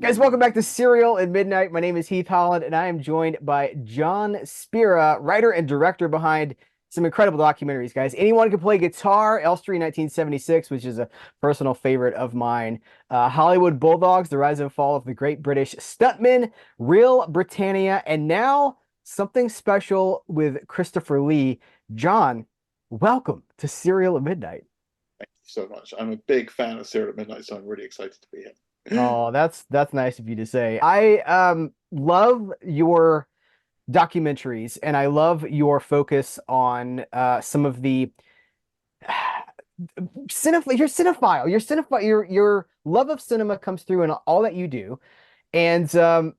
Guys, welcome back to Serial at Midnight. My name is Heath Holland, and I am joined by Jon Spira, writer and director behind some incredible documentaries, guys. Anyone Can Play Guitar, Elstree 1976, which is a personal favorite of mine. Hollywood Bulldogs, The Rise and Fall of the Great British Stuntman, Real Britannia, and now something special with Christopher Lee. Jon, welcome to Serial at Midnight. Thank you so much. I'm a big fan of Serial at Midnight, so I'm really excited to be here. Oh, that's nice of you to say. I love your documentaries, and I love your focus on some of the your love of cinema comes through in all that you do. And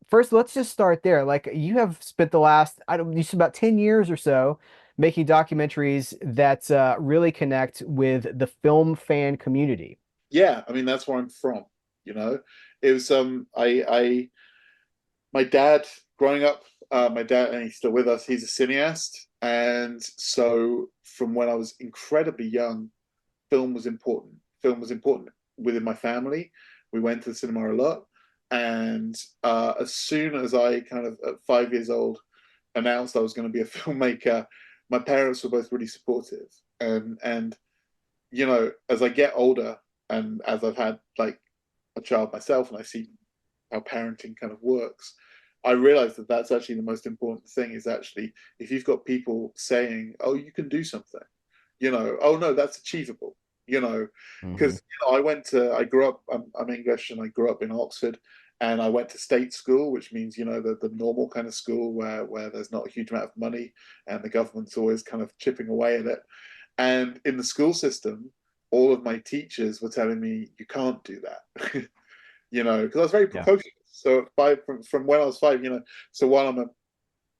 first, let's just start there. Like, you have spent the last, I don't, you said about 10 years or so making documentaries that really connect with the film fan community. Yeah, I mean that's where I'm from. You know, it was my dad growing up. My dad, and he's still with us. He's a cineast, and so from when I was incredibly young, film was important. Film was important within my family. We went to the cinema a lot, and as soon as I kind of at 5 years old announced I was going to be a filmmaker, my parents were both really supportive. And you know, as I get older and as I've had like a child myself and I see how parenting kind of works, I realize that that's actually the most important thing is actually if you've got people saying, oh, you can do something, you know, oh, no, that's achievable, you know, Hmm. because you know, I grew up, I'm English and I grew up in Oxford and I went to state school, which means, you know, the normal kind of school where there's not a huge amount of money and the government's always kind of chipping away at it. And in the school system, all of my teachers were telling me, you can't do that. You know, because I was very Yeah. precocious. So from when I was 5, you know, so while I'm a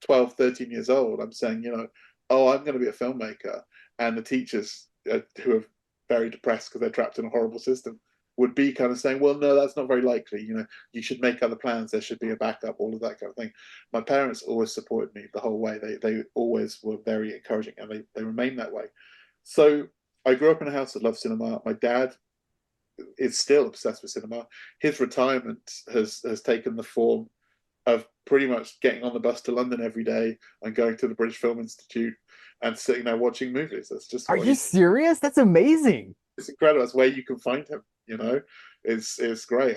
12, 13 years old, I'm saying, you know, oh, I'm going to be a filmmaker. And the teachers who are very depressed because they're trapped in a horrible system would be kind of saying, well, no, that's not very likely. You know, you should make other plans. There should be a backup, all of that kind of thing. My parents always supported me the whole way. They always were very encouraging and they remain that way. So I grew up in a house that loved cinema. My dad is still obsessed with cinema. His retirement has taken the form of pretty much getting on the bus to London every day and going to the British Film Institute and sitting there watching movies. That's just Are what you serious? That's amazing. it's incredible. That's where you can find him. You know, it's great.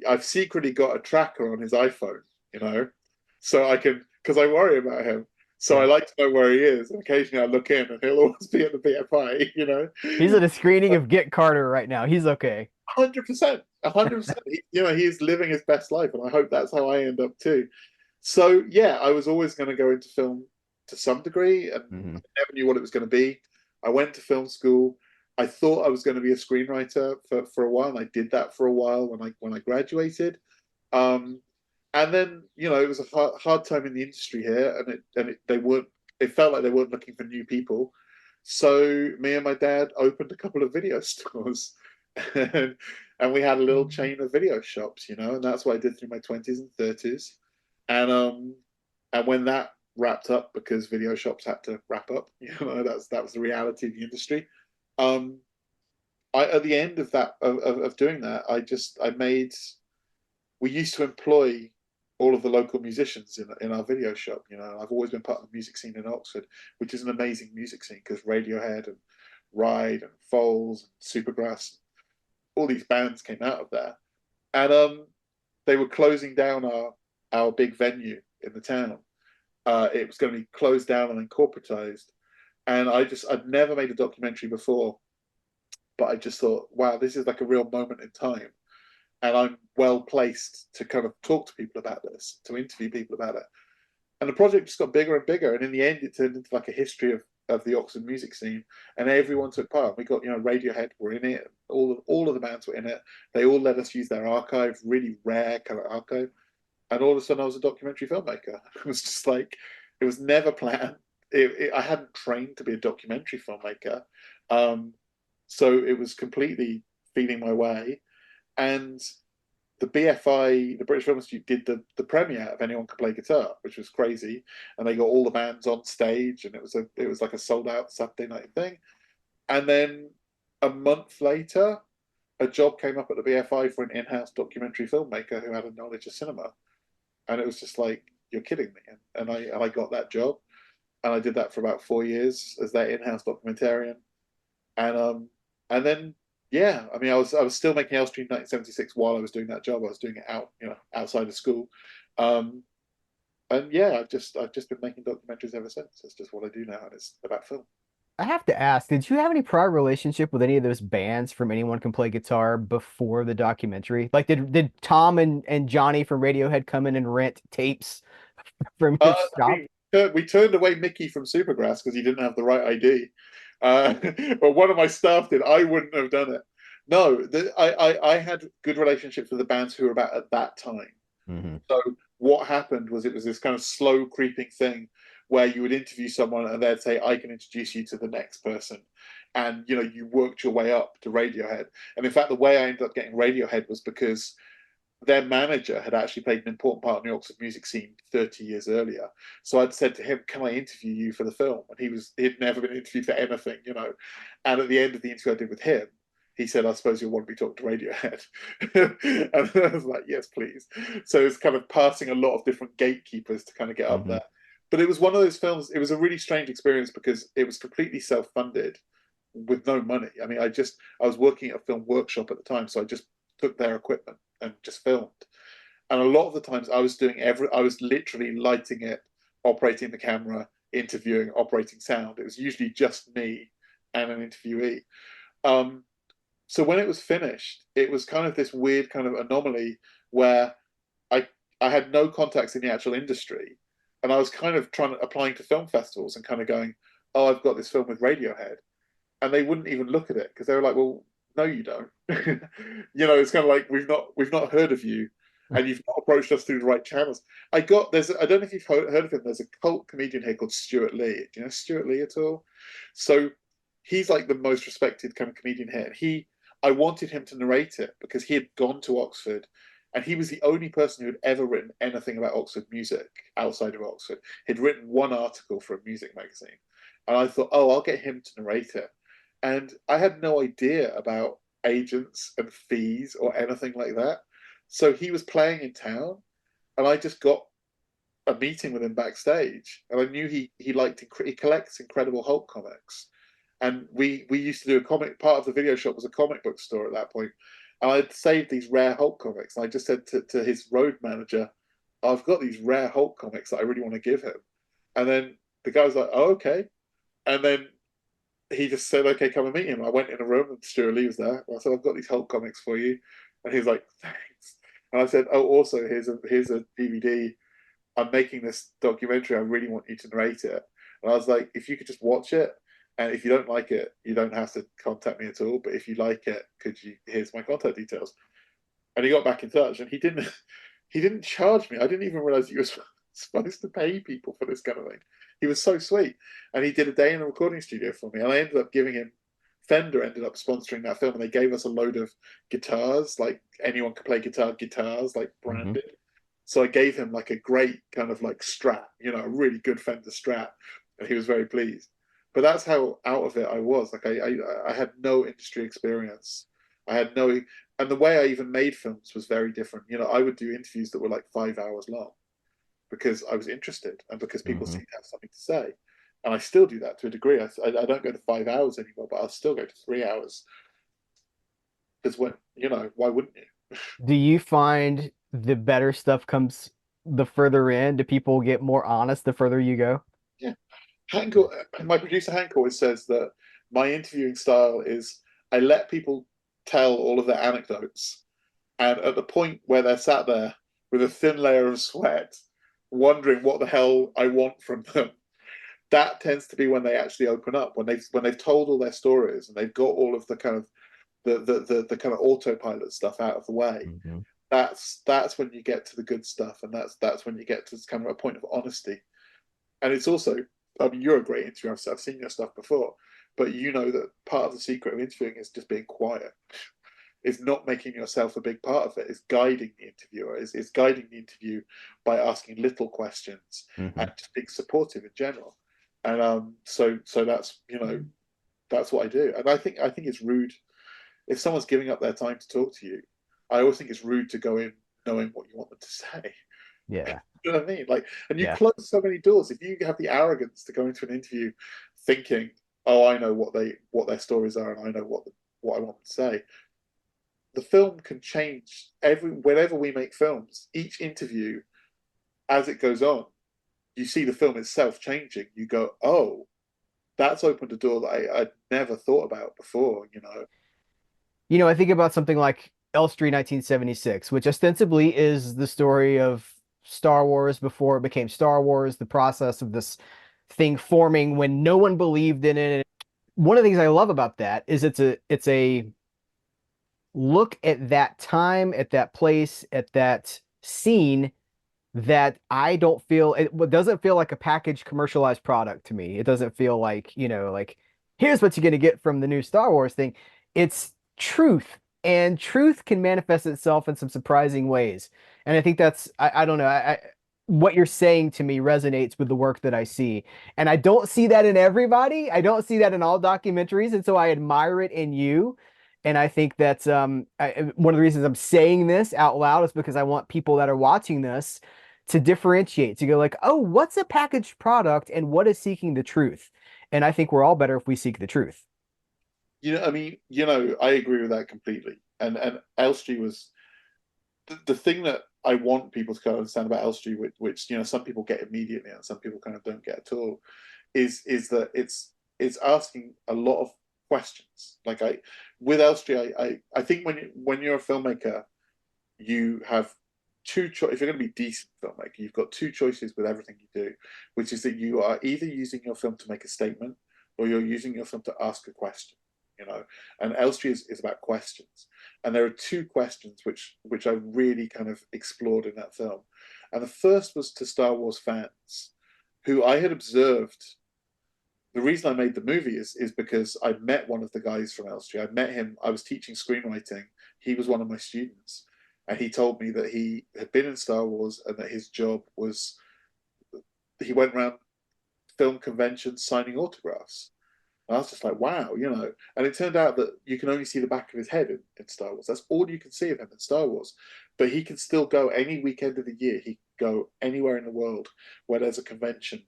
I've secretly got a tracker on his iPhone. You know, so I can because I worry about him. So I Yeah. like to know where he is, and occasionally I look in, and he'll always be at the BFI. You know, He's at a screening of Get Carter right now. He's okay. 100%, 100%. You know, he's living his best life, and I hope that's how I end up too. So yeah, I was always going to go into film to some degree, and Hmm. I never knew what it was going to be. I went to film school. I thought I was going to be a screenwriter for a while, and I did that for a while when I graduated. Um, and then you know it was a hard time in the industry here, they weren't. It felt like they weren't looking for new people. So me and my dad opened a couple of video stores, and, and we had a little chain of video shops, you know, and that's what I did through my 20s and 30s. And when that wrapped up, because video shops had to wrap up, you know, that was the reality of the industry. Um, I at the end of that of doing that, I made we used to employ all of the local musicians in our video shop. You know, I've always been part of the music scene in Oxford, which is an amazing music scene because Radiohead and Ride and Foals and Supergrass, all these bands came out of there, and they were closing down our big venue in the town. It was going to be closed down and then corporatized, and I'd never made a documentary before, but I just thought, wow, this is like a real moment in time and I'm well placed to kind of talk to people about this, to interview people about it. And the project just got bigger and bigger, and in the end, it turned into like a history of the Oxford music scene, and everyone took part. We got, you know, Radiohead were in it, all of the bands were in it. They all let us use their archive, really rare kind of archive, and all of a sudden, I was a documentary filmmaker. It was just like it was never planned. I hadn't trained to be a documentary filmmaker, um, so it was completely feeling my way and the BFI, the British Film Institute, did the premiere of Anyone Can Play Guitar, which was crazy, and they got all the bands on stage, and it was like a sold out Saturday night thing. And then a month later, a job came up at the BFI for an in-house documentary filmmaker who had a knowledge of cinema, and it was just like, you're kidding me. And I got that job, and I did that for about 4 years as their in-house documentarian, and then yeah, I mean, I was still making Elstree 1976 while I was doing that job. I was doing it outside of school, and yeah, I've just been making documentaries ever since. It's just what I do now, and it's about film. I have to ask, did you have any prior relationship with any of those bands from Anyone Can Play Guitar before the documentary? Like, did Tom and Johnny from Radiohead come in and rent tapes from your I shop? mean, we turned away Mickey from Supergrass because he didn't have the right ID. But one of my staff did. I wouldn't have done it. No, I had good relationships with the bands who were about at that time. Hmm. So what happened was it was this kind of slow creeping thing where you would interview someone and they'd say, I can introduce you to the next person. And you worked your way up to Radiohead. And in fact, the way I ended up getting Radiohead was because their manager had actually played an important part in the Oxford music scene 30 years earlier. So I'd said to him, can I interview you for the film? And he'd never been interviewed for anything. And at the end of the interview I did with him, he said, I suppose you'll want to be talking to Radiohead. And I was like, yes, please. So it's kind of passing a lot of different gatekeepers to kind of get up Hmm. there. But it was one of those films, it was a really strange experience because it was completely self-funded with no money. I mean, I was working at a film workshop at the time, so I just took their equipment and just filmed. And a lot of the times I was literally lighting it, operating the camera, interviewing, operating sound. It was usually just me and an interviewee. Um, so when it was finished, it was kind of this weird kind of anomaly where I I had no contacts in the actual industry, and I was kind of applying to film festivals and kind of going, "Oh, I've got this film with Radiohead," and they wouldn't even look at it because they were like, "Well, no, you don't." It's kind of like we've not heard of you, and you've not approached us through the right channels. I don't know if you've heard of him. There's a cult comedian here called Stuart Lee. Do you know Stuart Lee at all? So he's like the most respected kind of comedian here. And I wanted him to narrate it because he had gone to Oxford, and he was the only person who had ever written anything about Oxford music outside of Oxford. He'd written one article for a music magazine, and I thought, oh, I'll get him to narrate it. And I had no idea about agents and fees or anything like that. So he was playing in town, and I just got a meeting with him backstage, and I knew he collects Incredible Hulk comics, and we used to do a comic. Part of the video shop was a comic book store at that point, and I'd saved these rare Hulk comics. And I just said to his road manager, "I've got these rare Hulk comics that I really want to give him," and then the guy was like, "Oh, okay," and then he just said, "Okay, come and meet him." I went in a room and Stuart Lee was there. I said, "I've got these Hulk comics for you," and he was like, "Thanks." And I said, "Oh, also here's a DVD. I'm making this documentary. I really want you to narrate it." And I was like, "If you could just watch it, and if you don't like it, you don't have to contact me at all. But if you like it, could you? Here's my contact details." And he got back in touch, and he didn't charge me. I didn't even realize he was supposed to pay people for this kind of thing. He was so sweet, and he did a day in a recording studio for me. And I ended up giving him Fender ended up sponsoring that film, and they gave us a load of guitars, like anyone could play guitars, like Hmm. branded. So I gave him like a great kind of like Strat, a really good Fender Strat, and he was very pleased. But that's how out of it I was. Like I had no industry experience. I had no, and the way I even made films was very different. I would do interviews that were like 5 hours long because I was interested and because people Hmm. seemed to have something to say. And I still do that to a degree. I don't go to 5 hours anymore, but I'll still go to 3 hours because why wouldn't you? Do you find the better stuff comes the further in? Do people get more honest the further you go? Yeah. My producer Hank always says that my interviewing style is I let people tell all of their anecdotes, and at the point where they're sat there with a thin layer of sweat, wondering what the hell I want from them, that tends to be when they actually open up, when they've told all their stories and they've got all of the kind of the kind of autopilot stuff out of the way. Hmm. That's when you get to the good stuff, and that's when you get to kind of a point of honesty. And it's also, I mean, you're a great interviewer. I've seen your stuff before, but you know that part of the secret of interviewing is just being quiet. It's not making yourself a big part of it. It's guiding the interviewer. It's guiding the interview by asking little questions Hmm. and just being supportive in general. And so that's that's what I do. And I think it's rude. if someone's giving up their time to talk to you, I always think it's rude to go in knowing what you want them to say. Yeah. You know what I mean? Like, and you Yeah. close so many doors. If you have the arrogance to go into an interview thinking, "Oh, I know what their stories are, and I know what I want them to say," the film can change whenever we make films. Each interview, as it goes on, you see the film itself changing. You go, "Oh, that's opened a door that I'd never thought about before." You know? I think about something like Elstree 1976, which ostensibly is the story of Star Wars before it became Star Wars, the process of this thing forming when no one believed in it. One of the things I love about that is it's a look at that time, at that place, at that scene that I don't feel it doesn't feel like a packaged commercialized product to me. It doesn't feel like, like here's what you're going to get from the new Star Wars thing. It's truth, and truth can manifest itself in some surprising ways. And I think I don't know, what you're saying to me resonates with the work that I see. And I don't see that in everybody. I don't see that in all documentaries, and so I admire it in you. And I think that's one of the reasons I'm saying this out loud is because I want people that are watching this to differentiate, to go like, oh, what's a packaged product and what is seeking the truth? And I think we're all better if we seek the truth. I mean, I agree with that completely. And Elstree was the thing that I want people to kind of understand about Elstree, which some people get immediately and some people kind of don't get at all, is that it's asking a lot of questions. Like with Elstree, I think when you're a filmmaker, you have two choices. If you're going to be a decent filmmaker, you've got two choices with everything you do, which is that you are either using your film to make a statement or you're using your film to ask a question. And Elstree is about questions, and there are two questions which I really kind of explored in that film. And the first was to Star Wars fans who I had observed. The reason I made the movie is because I met one of the guys from Elstree. I met him. I was teaching screenwriting. He was one of my students, and he told me that he had been in Star Wars and that his job was he went around film conventions signing autographs. And I was just like, wow, And it turned out that you can only see the back of his head in Star Wars. That's all you can see of him in Star Wars. But he can still go any weekend of the year. He can go anywhere in the world where there's a convention,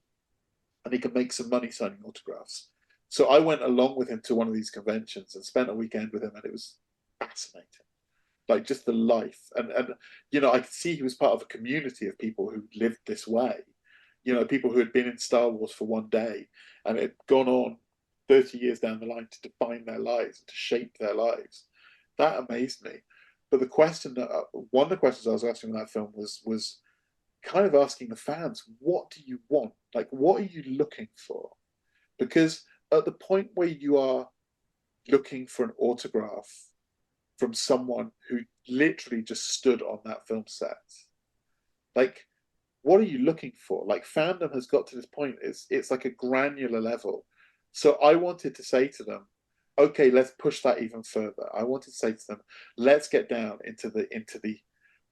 and he can make some money signing autographs. So I went along with him to one of these conventions and spent a weekend with him, and it was fascinating. Like just the life. And I could see he was part of a community of people who lived this way. People who had been in Star Wars for one day and it had gone on 30 years down the line to define their lives and to shape their lives. That amazed me. But one of the questions I was asking in that film was kind of asking the fans, what do you want? Like, what are you looking for? Because at the point where you are looking for an autograph from someone who literally just stood on that film set, like, what are you looking for? Like, fandom has got to this point. It's like a granular level. So I wanted to say to them, okay, let's push that even further. I wanted to say to them, let's get down into the.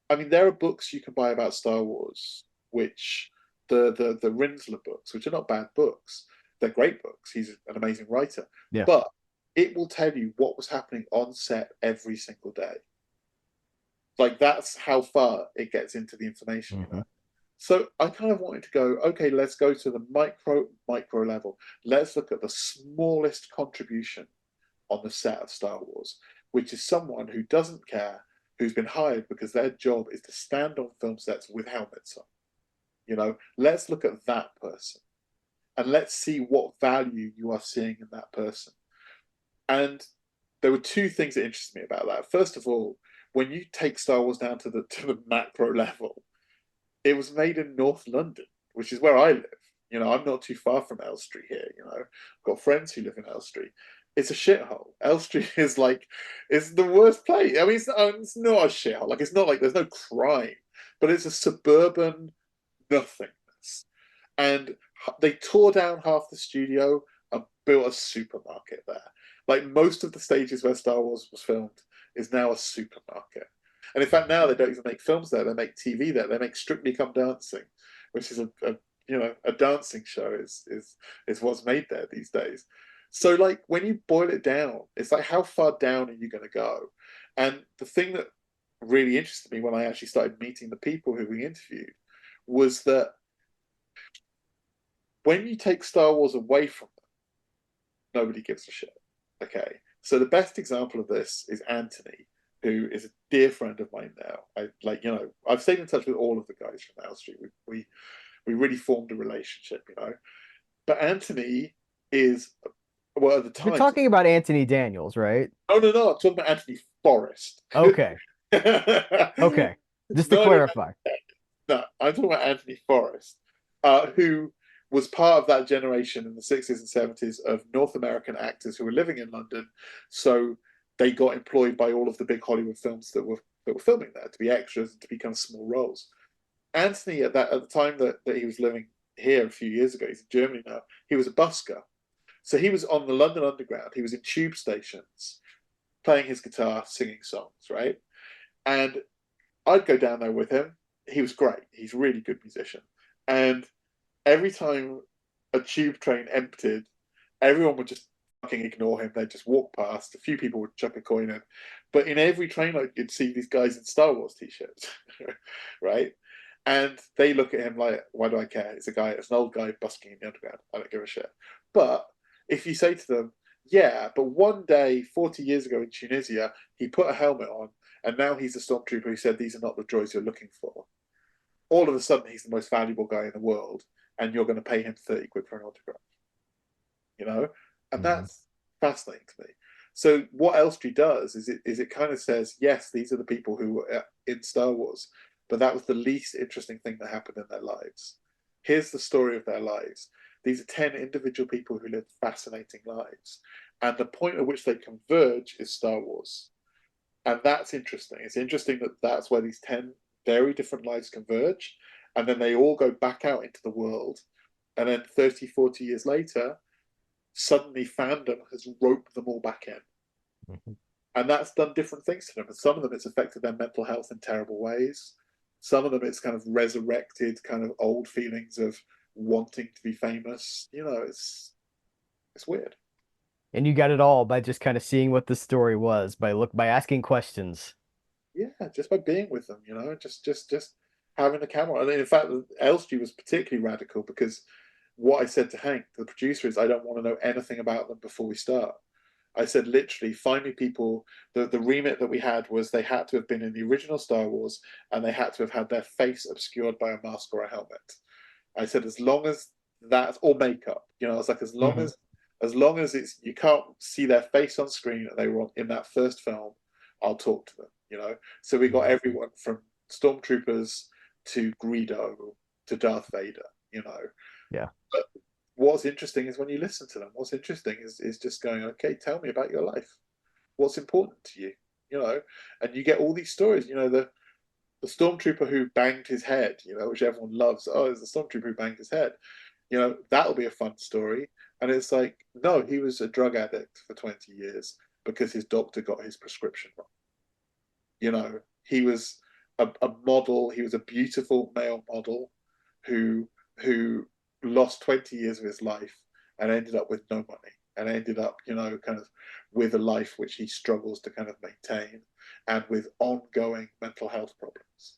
I mean, there are books you can buy about Star Wars, which the Rinsler books, which are not bad books. They're great books. He's an amazing writer. Yeah. But it will tell you what was happening on set every single day. Like that's how far it gets into the information. Mm-hmm. So I kind of wanted to go, okay, let's go to the micro level. Let's look at the smallest contribution on the set of Star Wars, which is someone who doesn't care, who's been hired because their job is to stand on film sets with helmets on. Let's look at that person and let's see what value you are seeing in that person. And there were two things that interested me about that. First of all, when you take Star Wars down to the macro level, it was made in North London, which is where I live. I'm not too far from Elstree here. I've got friends who live in Elstree. It's a shithole. Elstree is it's the worst place. I mean, it's not a shithole. Like, it's not like there's no crime, but it's a suburban nothingness. And they tore down half the studio and built a supermarket there. Like, most of the stages where Star Wars was filmed is now a supermarket. And in fact, now they don't even make films there. They make TV there. They make Strictly Come Dancing, which is a dancing show is what's made there these days. So like when you boil it down, it's like how far down are you going to go? And the thing that really interested me when I actually started meeting the people who we interviewed was that when you take Star Wars away from them, nobody gives a shit. Okay. So the best example of this is Anthony, who is a dear friend of mine now. I've stayed in touch with all of the guys from Elstree. We really formed a relationship, But Anthony is, well, at the You're time. talking about Anthony Daniels, right? Oh no, I'm talking about Anthony Forrest. Okay. No, Okay. Just to no, clarify. no, I'm talking about Anthony Forrest, who was part of that generation in the 60s and 70s of North American actors who were living in London. So they got employed by all of the big Hollywood films that were filming there to be extras and to become small roles. Anthony, at the time that he was living here a few years ago, he's in Germany now, he was a busker. So he was on the London Underground, he was in tube stations, playing his guitar, singing songs, right? And I'd go down there with him. He was great. He's a really good musician. And every time a tube train emptied, everyone would just fucking ignore him. They'd just walk past. A few people would chuck a coin in. But in every train, you'd see these guys in Star Wars t-shirts, right? And they look at him like, why do I care? It's an old guy busking in the underground. I don't give a shit. But if you say to them, yeah, but one day, 40 years ago in Tunisia, he put a helmet on, and now he's a stormtrooper who said these are not the droids you're looking for. All of a sudden, he's the most valuable guy in the world, and you're going to pay him 30 quid for an autograph. And that's fascinating to me. So what Elstree does is it kind of says, yes, these are the people who were in Star Wars, but that was the least interesting thing that happened in their lives. Here's the story of their lives. These are 10 individual people who lived fascinating lives. And the point at which they converge is Star Wars. And that's interesting. It's interesting that that's where these 10 very different lives converge. And then they all go back out into the world. And then 30, 40 years later, suddenly fandom has roped them all back in. Mm-hmm. And that's done different things to them. And some of them, it's affected their mental health in terrible ways. Some of them, it's kind of resurrected kind of old feelings of wanting to be famous. It's weird. And you got it all by just kind of seeing what the story was, by asking questions. Yeah, just by being with them, just having the camera. And in fact, Elstree was particularly radical because what I said to Hank, the producer, is I don't want to know anything about them before we start. I said, literally, find me people. The remit that we had was they had to have been in the original Star Wars and they had to have had their face obscured by a mask or a helmet. I said, as long as that's, or makeup, I was like, as long as it's, you can't see their face on screen and they were in that first film, I'll talk to them, So we got everyone from stormtroopers to Greedo to Darth Vader, Yeah. But what's interesting is when you listen to them, what's interesting is just going, okay, tell me about your life. What's important to you, and you get all these stories, the stormtrooper who banged his head, which everyone loves. Oh, it's the stormtrooper who banged his head. That'll be a fun story. And it's like, no, he was a drug addict for 20 years because his doctor got his prescription wrong. He was a model. He was a beautiful male model who lost 20 years of his life and ended up with no money and ended up, kind of with a life which he struggles to kind of maintain and with ongoing mental health problems.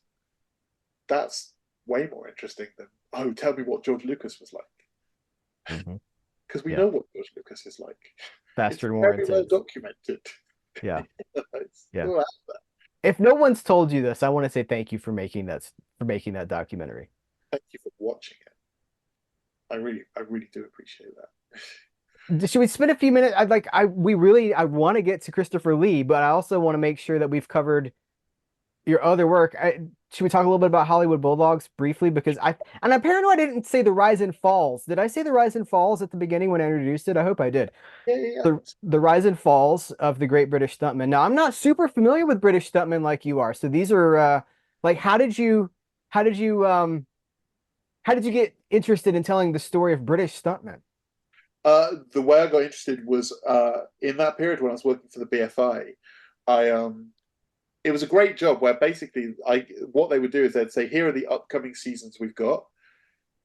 That's way more interesting than, oh, tell me what George Lucas was like. Because we know what George Lucas is like. Faster and more more intense. Very well documented. Yeah. Yeah. If no one's told you this, I want to say thank you for making that documentary. Thank you for watching it. I really do appreciate that. Should we spend a few minutes? I want to get to Christopher Lee, but I also want to make sure that we've covered your other work. Should we talk a little bit about Hollywood Bulldogs briefly? Because I'm paranoid I didn't say The Rise and Falls. Did I say The Rise and Falls at the beginning when I introduced it? I hope I did. Yeah. The Rise and Falls of the Great British Stuntman. Now, I'm not super familiar with British stuntmen like you are. So these are how did you get interested in telling the story of British stuntmen? The way I got interested was in that period when I was working for the BFI. It was a great job where basically what they would do is they'd say, here are the upcoming seasons we've got.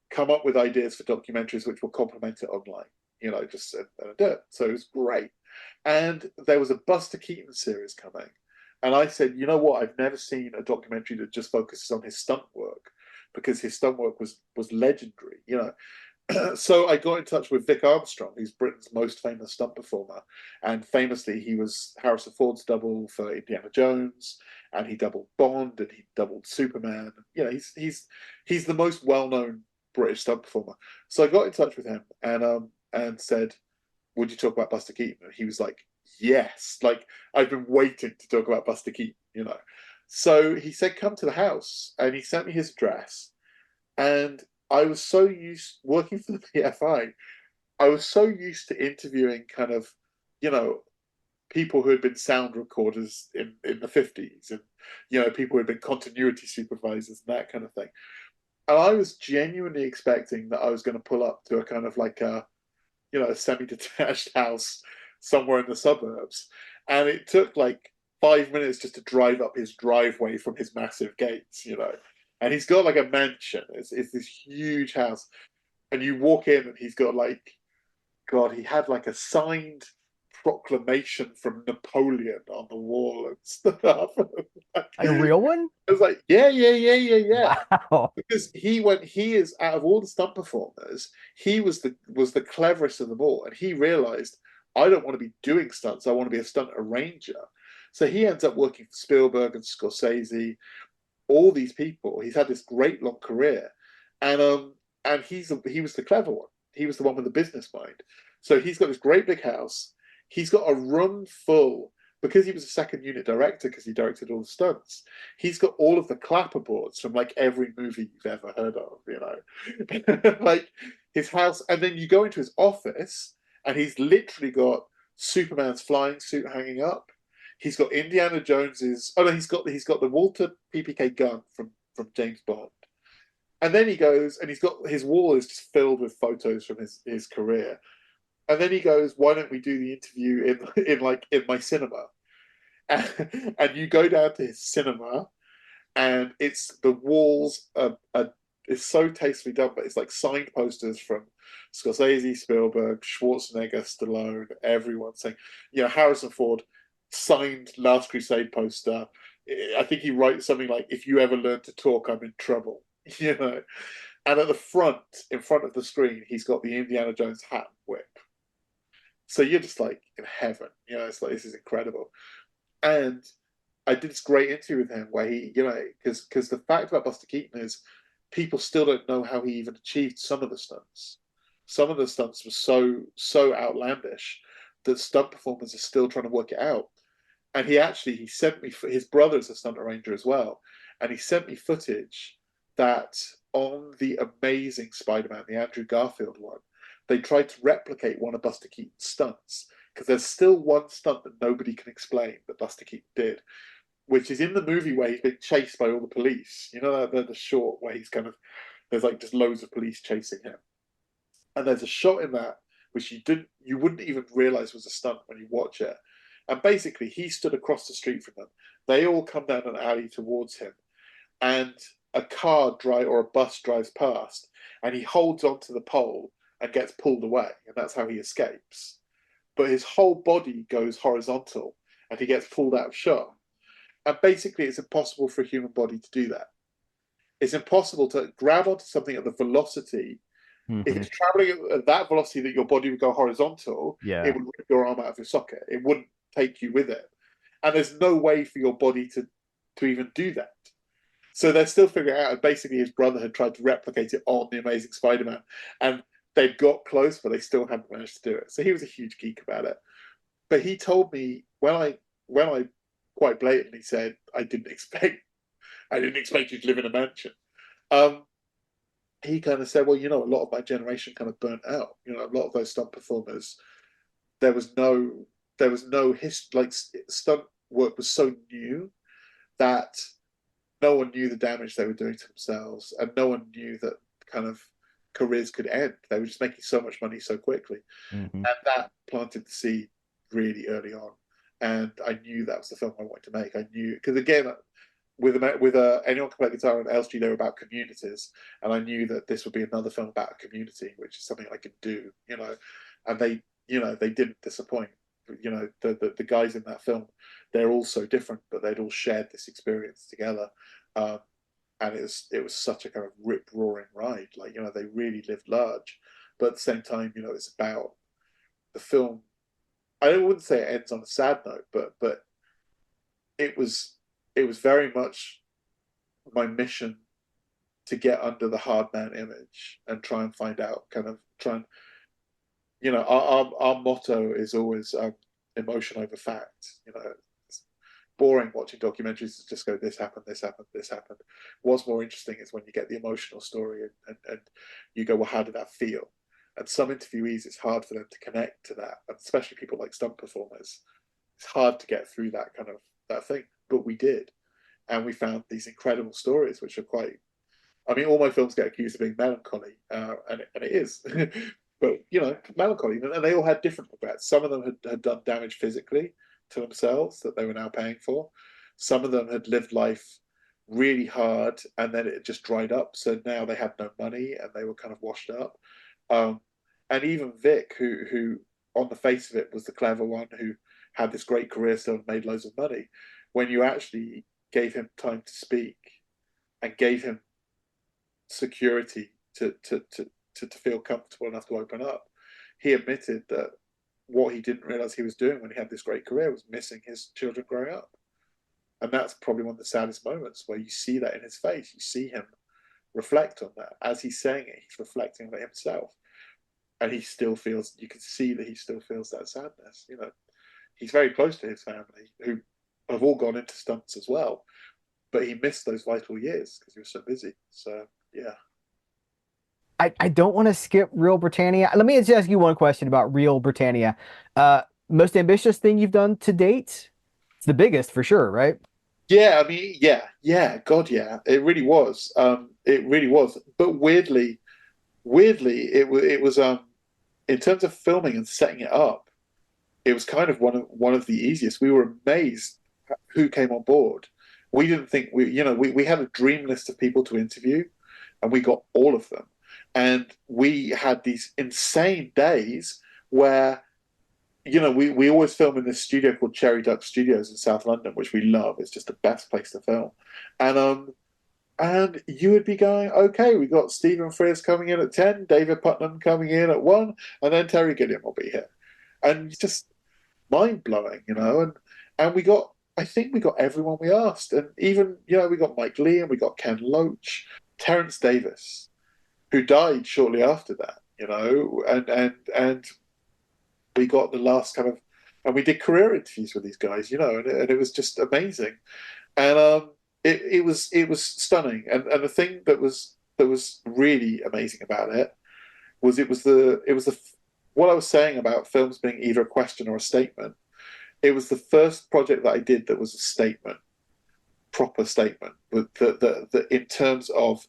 Come up with ideas for documentaries which will complement it online. just and I do it. So it was great. And there was a Buster Keaton series coming. And I said, you know what? I've never seen a documentary that just focuses on his stunt work, because his stunt work was legendary. So I got in touch with Vic Armstrong, who's Britain's most famous stunt performer, and famously he was Harrison Ford's double for Indiana Jones, and he doubled Bond, and he doubled Superman. He's the most well-known British stunt performer. So I got in touch with him and said, "Would you talk about Buster Keaton?" And he was like, "Yes." Like, I've been waiting to talk about Buster Keaton. So he said, "Come to the house," and he sent me his address, and I was so used working for the PFI. I was so used to interviewing kind of, people who had been sound recorders in the 50s, and, people who had been continuity supervisors and that kind of thing. And I was genuinely expecting that I was going to pull up to a kind of like a semi-detached house somewhere in the suburbs. And it took like 5 minutes just to drive up his driveway from his massive gates. And he's got like a mansion. It's this huge house. And you walk in and he's got like, God, he had like a signed proclamation from Napoleon on the wall and stuff. A real one? I was like, yeah. Wow. Because he is, out of all the stunt performers, he was the cleverest of them all. And he realized, I don't want to be doing stunts. I want to be a stunt arranger. So he ends up working for Spielberg and Scorsese, all these people. He's had this great long career, and he was the clever one. He was the one with the business mind. So he's got this great big house. He's got a room full, because he was a second unit director, because he directed all the stunts. He's got all of the clapperboards from like every movie you've ever heard of, like his house. And then you go into his office, and he's literally got Superman's flying suit hanging up. He's got Indiana Jones's. Oh no, he's got the Walter PPK gun from James Bond. And then he goes, and he's got his wall is just filled with photos from his career. And then he goes, "Why don't we do the interview in my cinema?" And you go down to his cinema, and the walls it's so tastefully done, but it's like signed posters from Scorsese, Spielberg, Schwarzenegger, Stallone, everyone saying, Harrison Ford signed Last Crusade poster. I think he writes something like, "If you ever learn to talk, I'm in trouble." And at the front, in front of the screen, he's got the Indiana Jones hat and whip. So you're just like in heaven. It's like, this is incredible. And I did this great interview with him where he, because the fact about Buster Keaton is people still don't know how he even achieved some of the stunts. Some of the stunts were so outlandish that stunt performers are still trying to work it out. And he sent me, his brother's a stunt arranger as well, and he sent me footage that on the Amazing Spider-Man, the Andrew Garfield one, they tried to replicate one of Buster Keaton's stunts, because there's still one stunt that nobody can explain that Buster Keaton did, which is in the movie where he's been chased by all the police. The short where he's kind of, there's like just loads of police chasing him. And there's a shot in that which you wouldn't even realize was a stunt when you watch it. And basically, he stood across the street from them. They all come down an alley towards him, and a car or a bus drives past, and he holds onto the pole and gets pulled away, and that's how he escapes. But his whole body goes horizontal, and he gets pulled out of shot. And basically, it's impossible for a human body to do that. It's impossible to grab onto something at the velocity. If it's traveling at that velocity that your body would go horizontal, it would rip your arm out of your socket. It wouldn't take you with it. And there's no way for your body to even do that. So they're still figuring it out. And basically, his brother had tried to replicate it on The Amazing Spider-Man. And they'd got close, but they still hadn't managed to do it. So he was a huge geek about it. But he told me when I quite blatantly said, I didn't expect you to live in a mansion. He kind of said, well, a lot of my generation kind of burnt out. A lot of those stunt performers, there was no history. Like, stunt work was so new that no one knew the damage they were doing to themselves, and no one knew that kind of careers could end. They were just making so much money so quickly, and that planted the seed really early on. And I knew that was the film I wanted to make. I knew, because again, with Anyone Can Play Guitar and Elstree, they were about communities, and I knew that this would be another film about a community, which is something I could do. and they didn't disappoint. The guys in that film, they're all so different, but they'd all shared this experience together. And it was such a kind of rip roaring ride. Like, they really lived large, but at the same time, it's about the film. I wouldn't say it ends on a sad note, but it was very much my mission to get under the hard man image and try and find out, our motto is always emotion over fact. It's boring watching documentaries to just go, this happened, this happened, this happened. What's more interesting is when you get the emotional story and you go, well, how did that feel? And some interviewees, it's hard for them to connect to that, and especially people like stunt performers. It's hard to get through that thing, but we did, and we found these incredible stories, which are quite. I mean, all my films get accused of being melancholy, and it is, but melancholy, and they all had different regrets. Some of them had done damage physically to themselves that they were now paying for. Some of them had lived life really hard, and then it just dried up. So now they had no money, and they were kind of washed up. And even Vic, who on the face of it was the clever one, who had this great career still and made loads of money, when you actually gave him time to speak and gave him security to feel comfortable enough to open up, he admitted that what he didn't realize he was doing when he had this great career was missing his children growing up. And that's probably one of the saddest moments, where you see that in his face. You see him reflect on that. As he's saying it, he's reflecting on it himself. And you can see that he still feels that sadness. He's very close to his family, who have all gone into stunts as well, but he missed those vital years because he was so busy. So, yeah. I don't want to skip Real Britannia. Let me just ask you one question about Real Britannia. Most ambitious thing you've done to date? It's the biggest for sure, right? Yeah, I mean, yeah, God, yeah, it really was. It really was. But weirdly, it was in terms of filming and setting it up, it was kind of one of the easiest. We were amazed at who came on board. We didn't think we had a dream list of people to interview, and we got all of them. And we had these insane days where we always film in this studio called Cherry Duck Studios in South London, which we love. It's just the best place to film. And you would be going, okay, we got Stephen Frears coming in at 10, David Putnam coming in at 1, and then Terry Gilliam will be here. And it's just mind blowing, and I think we got everyone we asked. And even, we got Mike Lee, and we got Ken Loach, Terence Davis, who died shortly after that, and we got the last and we did career interviews with these guys, and it was just amazing. And it was stunning. And the thing that was really amazing about it was what I was saying about films being either a question or a statement. It was the first project that I did that was a statement, proper statement, with the in terms of,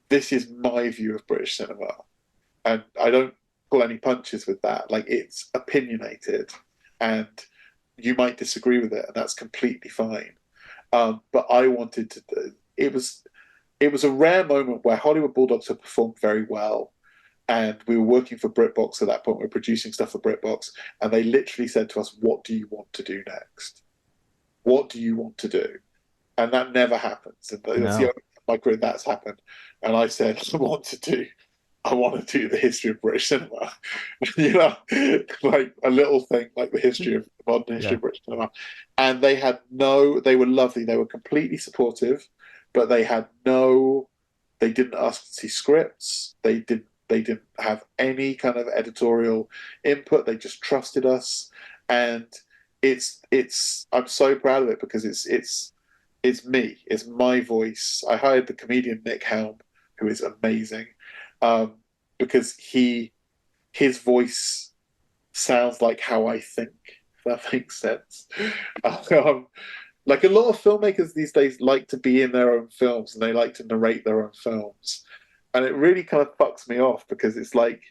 this is my view of British cinema, and I don't pull any punches with that. Like, it's opinionated, and you might disagree with it, and that's completely fine. But I wanted to. It was a rare moment where Hollywood Bulldogs had performed very well, and we were working for BritBox at that point. We were producing stuff for BritBox, and they literally said to us, "What do you want to do next? What do you want to do?" And that never happens. And that's the only time in my career that's happened. And I said, I want to do the history of British cinema. Like a little thing like the history of modern history of British cinema. And they were lovely. They were completely supportive, but they didn't ask to see scripts. They didn't have any kind of editorial input. They just trusted us. And I'm so proud of it, because it's me. It's my voice. I hired the comedian Nick Helm, who is amazing, because his voice sounds like how I think, if that makes sense. Like, a lot of filmmakers these days like to be in their own films, and they like to narrate their own films. And it really kind of fucks me off, because it's like,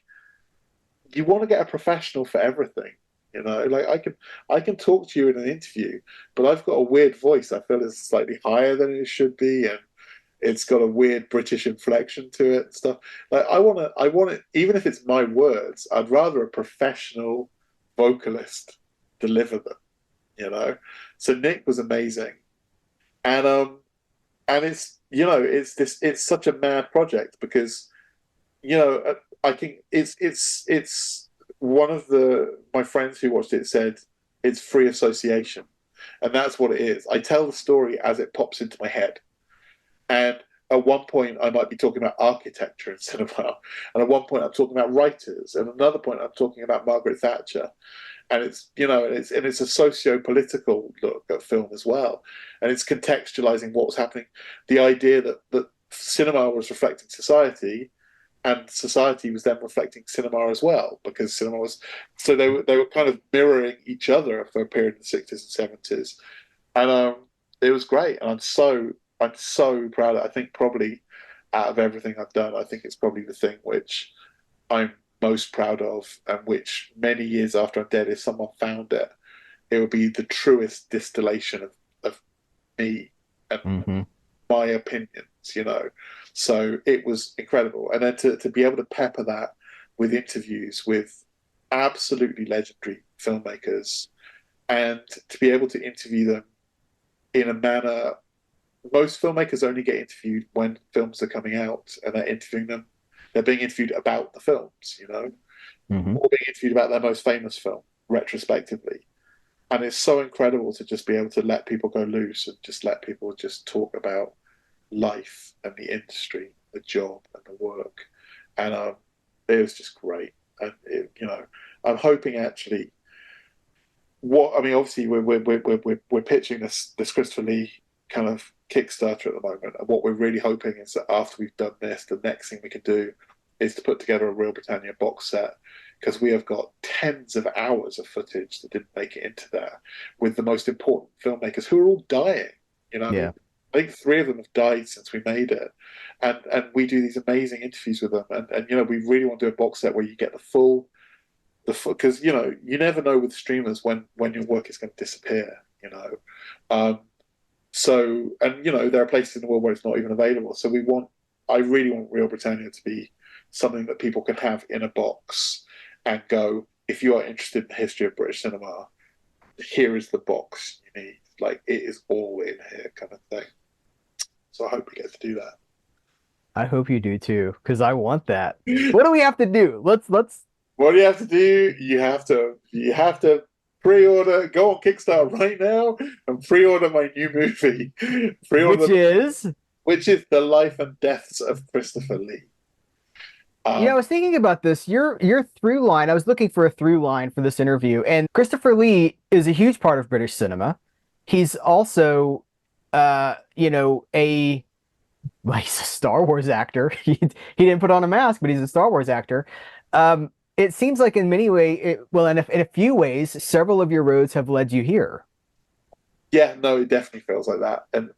you want to get a professional for everything. Like, I can talk to you in an interview, but I've got a weird voice. I feel it's slightly higher than it should be, It's got a weird British inflection to it and stuff. Like I want it, even if it's my words, I'd rather a professional vocalist deliver them, you know? So Nick was amazing. And it's, it's such a mad project because, I think it's one of my friends who watched it said it's free association. And that's what it is. I tell the story as it pops into my head. And at one point, I might be talking about architecture in cinema. And at one point, I'm talking about writers. And another point, I'm talking about Margaret Thatcher. And it's a socio-political look at film as well. And it's contextualizing what was happening. The idea that cinema was reflecting society, and society was then reflecting cinema as well, because cinema was they were kind of mirroring each other for a period in the 60s and 70s. And it was great. And I'm so proud of it. I think probably out of everything I've done, I think it's probably the thing which I'm most proud of, and which many years after I'm dead, if someone found it, it would be the truest distillation of me and my opinions. So it was incredible. And then to be able to pepper that with interviews with absolutely legendary filmmakers, and to be able to interview them in a manner, most filmmakers only get interviewed when films are coming out, and they're being interviewed about the films, or being interviewed about their most famous film retrospectively. And it's so incredible to just be able to let people go loose and just let people just talk about life and the industry, the job and the work. And it was just great. And I'm hoping actually obviously we're pitching this Christopher Lee kind of Kickstarter at the moment, and what we're really hoping is that after we've done this, the next thing we can do is to put together a Real Britannia box set, because we have got tens of hours of footage that didn't make it into there with the most important filmmakers who are all dying. Yeah. I think 3 of them have died since we made it, and we do these amazing interviews with them, and we really want to do a box set where you get the full, because you never know with streamers when your work is going to disappear. So, and there are places in the world where it's not even available. So I really want Real Britannia to be something that people can have in a box and go, if you are interested in the history of British cinema, here is the box you need. Like, it is all in here, kind of thing. So I hope we get to do that. I hope you do too, because I want that. What do we have to do? Let's. What do you have to do? You have to pre-order. Go on Kickstarter right now and pre-order my new movie. Which is The Life and Deaths of Christopher Lee. I was thinking about this. Your through line. I was looking for a through line for this interview, and Christopher Lee is a huge part of British cinema. He's also, he's a Star Wars actor. He didn't put on a mask, but he's a Star Wars actor. It seems like in many ways, in a few ways, several of your roads have led you here. Yeah, no, it definitely feels like that. And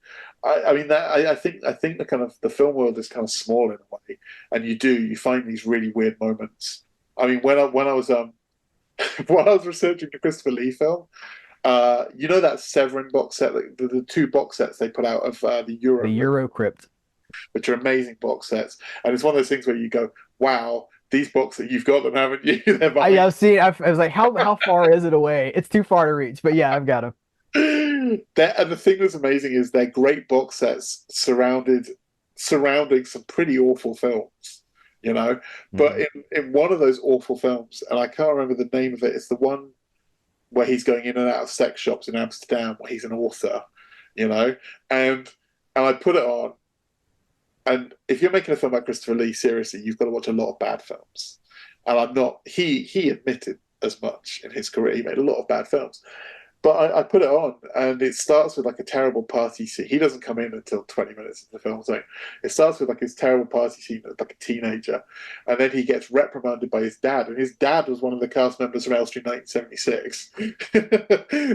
I think the kind of the film world is kind of small in a way, and you find these really weird moments. I mean, when I was when I was researching the Christopher Lee film, that Severin box set, the 2 box sets they put out of the Euro Crypt, which are amazing box sets, and it's one of those things where you go, wow. These boxes, you've got them, haven't you? I've seen. I was like, how far is it away? It's too far to reach, but yeah, I've got them. And the thing that's amazing is they're great box sets surrounding some pretty awful films, But in one of those awful films, and I can't remember the name of it, it's the one where he's going in and out of sex shops in Amsterdam, where he's an author, and I put it on. And if you're making a film about Christopher Lee, seriously, you've got to watch a lot of bad films. And I'm not. He admitted as much in his career. He made a lot of bad films. But I put it on, and it starts with like a terrible party scene. He doesn't come in until 20 minutes into the film. So it starts with like his terrible party scene as like a teenager. And then he gets reprimanded by his dad. And his dad was one of the cast members from Elstree 1976.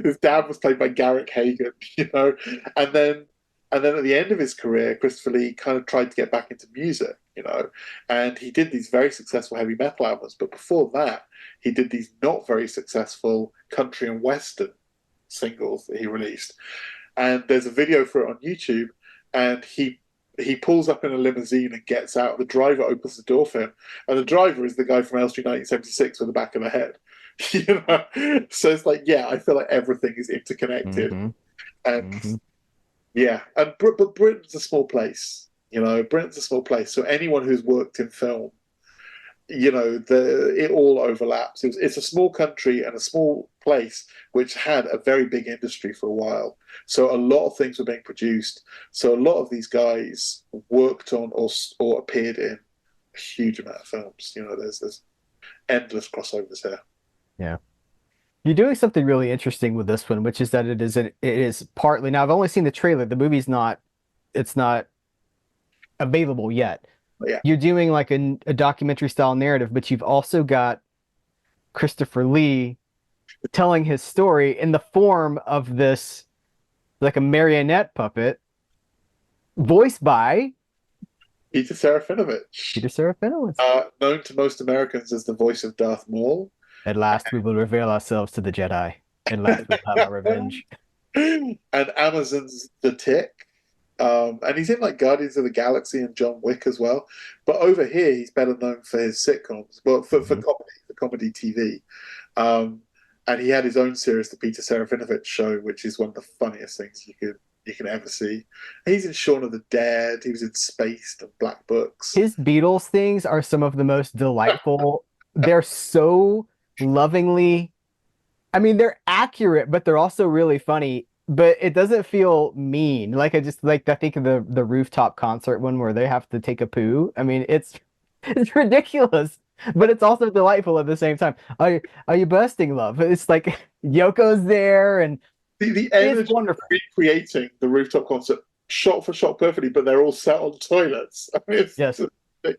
His dad was played by Garrick Hagan, And then at the end of his career, Christopher Lee kind of tried to get back into music, and he did these very successful heavy metal albums. But before that, he did these not very successful country and western singles that he released. And there's a video for it on YouTube, and he he pulls up in a limousine and gets out. The driver opens the door for him, and the driver is the guy from Elstree 1976 with the back of the head. So it's like, yeah, I feel like everything is interconnected, Mm-hmm. and Mm-hmm. yeah, but Britain's a small place. Britain's a small place, so anyone who's worked in film, it all overlaps. It's a small country and a small place which had a very big industry for a while. So a lot of things were being produced. So a lot of these guys worked on or appeared in a huge amount of films. There's endless crossovers here. Yeah. You're doing something really interesting with this one, which is that it is partly now I've only seen the trailer. The movie's not it's not available yet. But yeah, You're doing like a documentary style narrative, but you've also got Christopher Lee telling his story in the form of this like a marionette puppet voiced by Peter Serafinovich, Peter Serafinowicz. known to most Americans as the voice of Darth Maul. At last we will reveal ourselves to the Jedi. At last we'll have our revenge. And Amazon's The Tick. And he's in like Guardians of the Galaxy and John Wick as well. But over here, he's better known for his sitcoms, well, for comedy TV. And he had his own series, the Peter Serafinovich Show, which is one of the funniest things you can ever see. He's in Shaun of the Dead. He was in Spaced and Black Books. His Beatles things are some of the most delightful. They're so lovingly, I mean, they're accurate, but they're also really funny. But it doesn't feel mean. Like I think of the rooftop concert one where they have to take a poo. I mean, it's ridiculous, but it's also delightful at the same time. Are you bursting, love? It's like Yoko's there, and The it's energy wonderful. recreating the rooftop concert shot for shot perfectly, but they're all sat on toilets. I mean, it's Yes.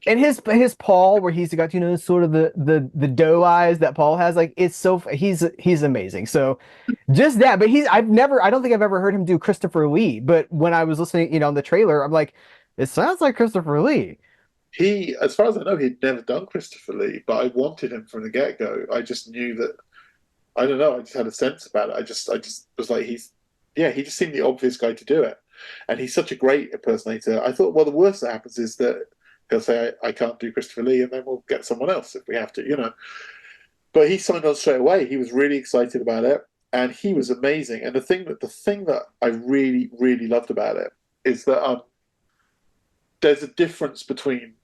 And ridiculous. his Paul, where he's got sort of the doe eyes that Paul has, like it's so he's amazing. So just that, but I don't think I've ever heard him do Christopher Lee. But when I was listening, on the trailer, I'm like, it sounds like Christopher Lee. He, as far as I know, he'd never done Christopher Lee, but I wanted him from the get go. I just knew that. I don't know. I just had a sense about it. I just was like, he just seemed the obvious guy to do it, and he's such a great impersonator. I thought, well, the worst that happens is that he'll say, I can't do Christopher Lee, and then we'll get someone else if we have to. But he signed on straight away. He was really excited about it, and he was amazing. And the thing that I really, really loved about it is that there's a difference between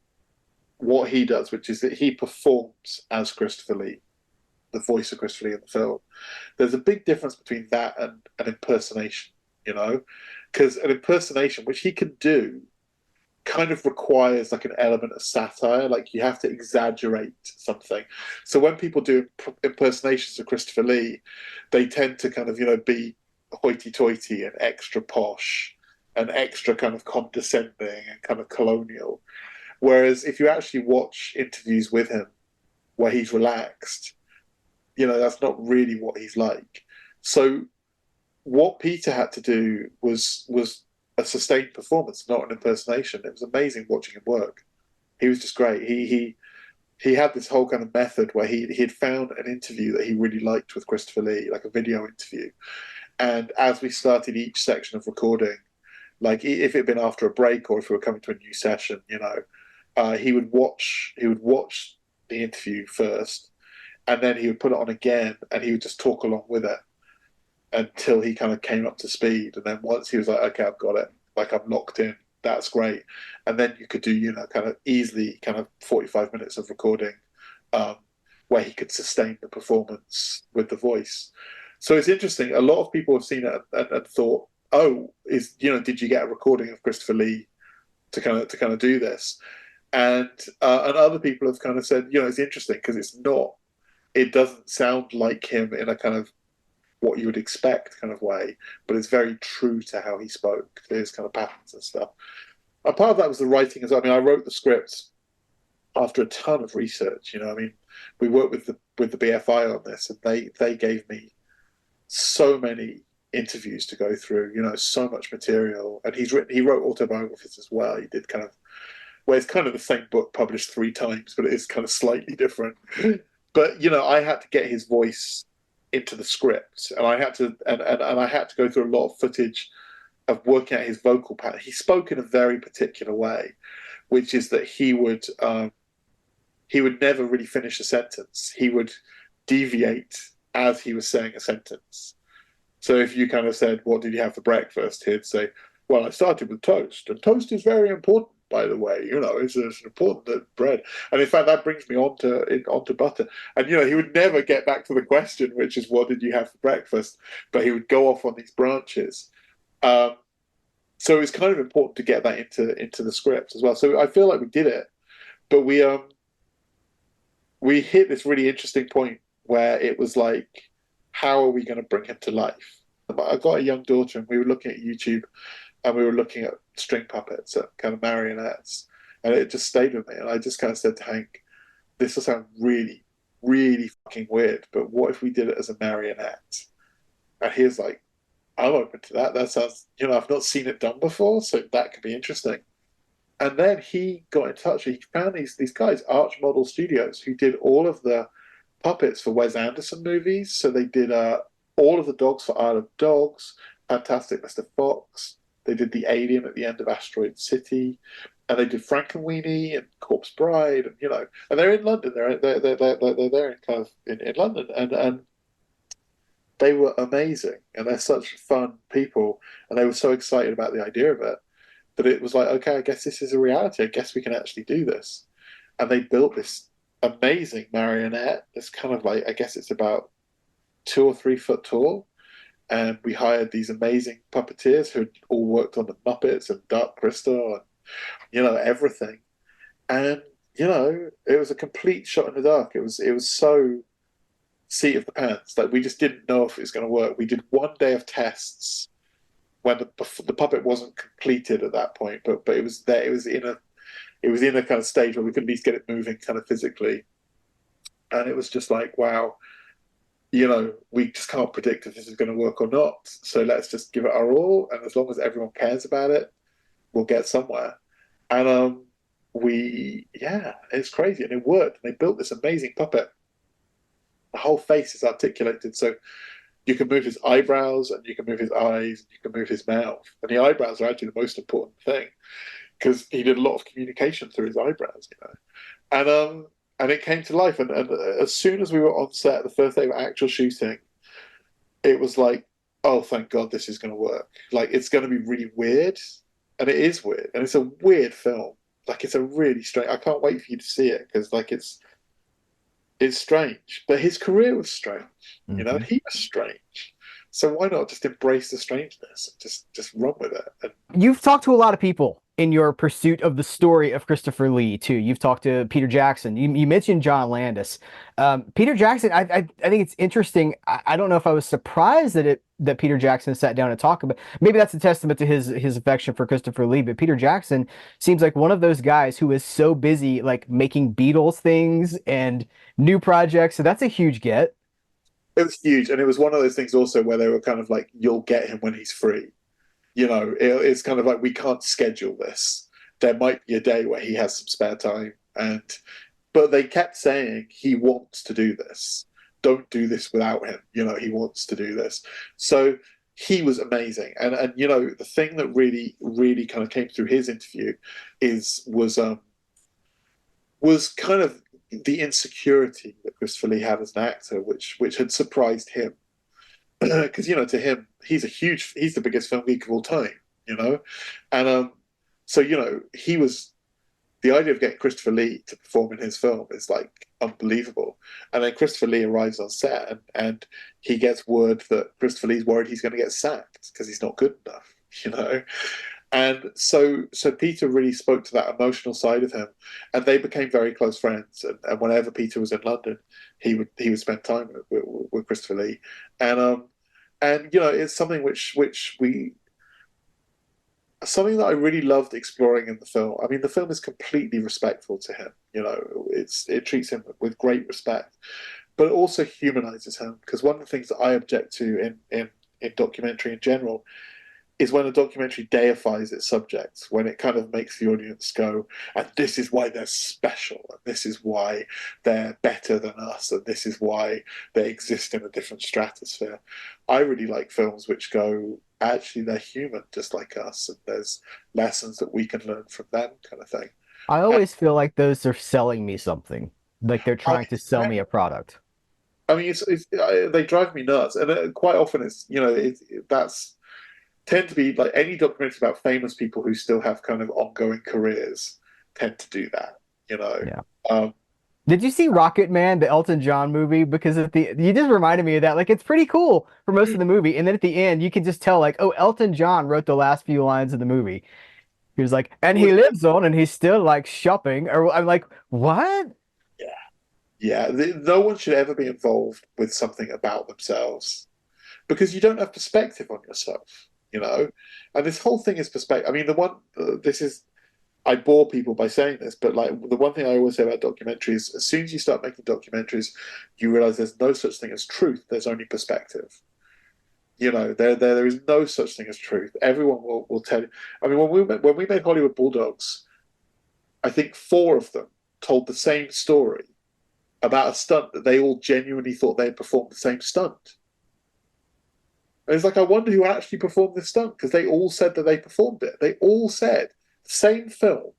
what he does, which is that he performs as Christopher Lee, the voice of Christopher Lee in the film. There's a big difference between that and an impersonation, because an impersonation, which he can do, kind of requires like an element of satire. Like you have to exaggerate something. So when people do impersonations of Christopher Lee, they tend to kind of be hoity-toity and extra posh and extra kind of condescending and kind of colonial. Whereas if you actually watch interviews with him where he's relaxed, that's not really what he's like. So what Peter had to do was a sustained performance, not an impersonation. It was amazing watching him work. He was just great. He had this whole kind of method where he had found an interview that he really liked with Christopher Lee, like a video interview. And as we started each section of recording, like if it had been after a break or if we were coming to a new session, he would watch the interview first, and then he would put it on again, and he would just talk along with it until he kind of came up to speed. And then once he was like, okay, I've got it, like I'm locked in, that's great. And then you could do, kind of easily kind of 45 minutes of recording where he could sustain the performance with the voice. So it's interesting. A lot of people have seen it and thought, oh, did you get a recording of Christopher Lee to kind of do this? And other people have kind of said, it's interesting because it doesn't sound like him in a kind of what you would expect kind of way, but it's very true to how he spoke, to his kind of patterns and stuff. And part of that was the writing as well. I mean, I wrote the script after a ton of research. I mean, we worked with the BFI on this, and they gave me so many interviews to go through. So much material, and he wrote autobiographies as well. He did kind of, well, it's kind of the same book published 3 times, but it is kind of slightly different. But I had to get his voice into the script, and I had to and I had to go through a lot of footage of working out his vocal pattern. He spoke in a very particular way, which is that he would never really finish a sentence. He would deviate as he was saying a sentence. So if you kind of said, "What did you have for breakfast?" he'd say, "Well, I started with toast, and toast is very important, by the way. It's important that bread." And in fact, that brings me onto butter. And he would never get back to the question, which is, "What did you have for breakfast?" But he would go off on these branches. So it's kind of important to get that into the script as well. So I feel like we did it, but we hit this really interesting point where it was like, how are we going to bring him to life? I've got a young daughter, and we were looking at YouTube, and we were looking at string puppets, at kind of marionettes, and it just stayed with me. And I just kind of said to Hank, "This will sound really, really fucking weird, but what if we did it as a marionette?" And he was like, "I'm open to that. That sounds, I've not seen it done before, so that could be interesting." And then he got in touch. He found these guys, Arch Model Studios, who did all of the puppets for Wes Anderson movies. So they did all of the dogs for Isle of Dogs, Fantastic Mr. Fox. They did the alien at the end of Asteroid City, and they did Frankenweenie and Corpse Bride, and they're in London. They're there in kind of in London, and they were amazing, and they're such fun people, and they were so excited about the idea of it that it was like, okay, I guess this is a reality. I guess we can actually do this. And they built this amazing marionette. It's kind of like, I guess it's about 2 or 3 foot tall. And we hired these amazing puppeteers who all worked on the Muppets and Dark Crystal and, everything. And, it was a complete shot in the dark. It was so seat of the pants. Like, we just didn't know if it was going to work. We did 1 day of tests when the puppet wasn't completed at that point, but it was there. It was in a kind of stage where we could at least get it moving kind of physically. And it was just like, wow, we just can't predict if this is going to work or not. So let's just give it our all. And as long as everyone cares about it, we'll get somewhere. And it's crazy. And it worked. And they built this amazing puppet. The whole face is articulated. So you can move his eyebrows, and you can move his eyes, and you can move his mouth. And the eyebrows are actually the most important thing, because he did a lot of communication through his eyebrows, And it came to life. And as soon as we were on set, the first day of actual shooting, it was like, oh, thank God this is going to work. Like, it's going to be really weird. And it is weird. And it's a weird film. Like, it's a really strange. I can't wait for you to see it, because, like, it's strange. But his career was strange. And he was strange. So why not just embrace the strangeness and just run with it? And You've talked to a lot of people in your pursuit of the story of Christopher Lee too. You've talked to Peter Jackson. You mentioned John Landis. Peter Jackson, I think it's interesting. I don't know if I was surprised that Peter Jackson sat down and talked about. Maybe that's a testament to his affection for Christopher Lee. But Peter Jackson seems like one of those guys who is so busy, like making Beatles things and new projects. So that's a huge get. it was huge. And it was one of those things also where they were kind of like, you'll get him when he's free. It's kind of like, we can't schedule this. There might be a day where he has some spare time. But they kept saying, he wants to do this. Don't do this without him. He wants to do this. So he was amazing. And the thing that really, really kind of came through his interview was kind of the insecurity that Christopher Lee had as an actor, which had surprised him. Because to him, he's the biggest film geek of all time, and so he was, the idea of getting Christopher Lee to perform in his film is like unbelievable. And then Christopher Lee arrives on set, and he gets word that Christopher Lee's worried he's going to get sacked because he's not good enough, And so Peter really spoke to that emotional side of him, and they became very close friends. And whenever Peter was in London, he would spend time with Christopher Lee, and it's something something that I really loved exploring in the film. I mean, the film is completely respectful to him. It treats him with great respect, but it also humanizes him, because one of the things that I object to in documentary in general is when a documentary deifies its subjects, when it kind of makes the audience go, and this is why they're special, and this is why they're better than us, and this is why they exist in a different stratosphere. I really like films which go, actually they're human just like us, and there's lessons that we can learn from them, kind of thing. I And always feel like those are selling me something. Like they're I trying to sell me a product. I mean, they drive me nuts, and quite often it's that's tend to be like any documentaries about famous people who still have kind of ongoing careers tend to do that, you know. Yeah. Um, Did you see Rocket Man, the Elton John movie? Because at the you just reminded me of that. Like it's pretty cool for most of the movie, and then at the end you can just tell like, oh, Elton John wrote the last few lines of the movie. He was like, and he lives on, and he's still like shopping. Or I'm like, what? yeah, yeah. No one should ever be involved with something about themselves because you don't have perspective on yourself, you know. And this whole thing is perspective. I mean, this is I bore people by saying this, but like the one thing I always say about documentaries, as soon as you start making documentaries, you realize there's no such thing as truth. There's only perspective. You know, there is no such thing as truth. Everyone will tell you. I mean, when we made Hollywood Bulldogs, I think four of them told the same story about a stunt that they all genuinely thought they had performed the same stunt. And it's like, I wonder who actually performed this stunt because they all said that they performed it. They all said same film.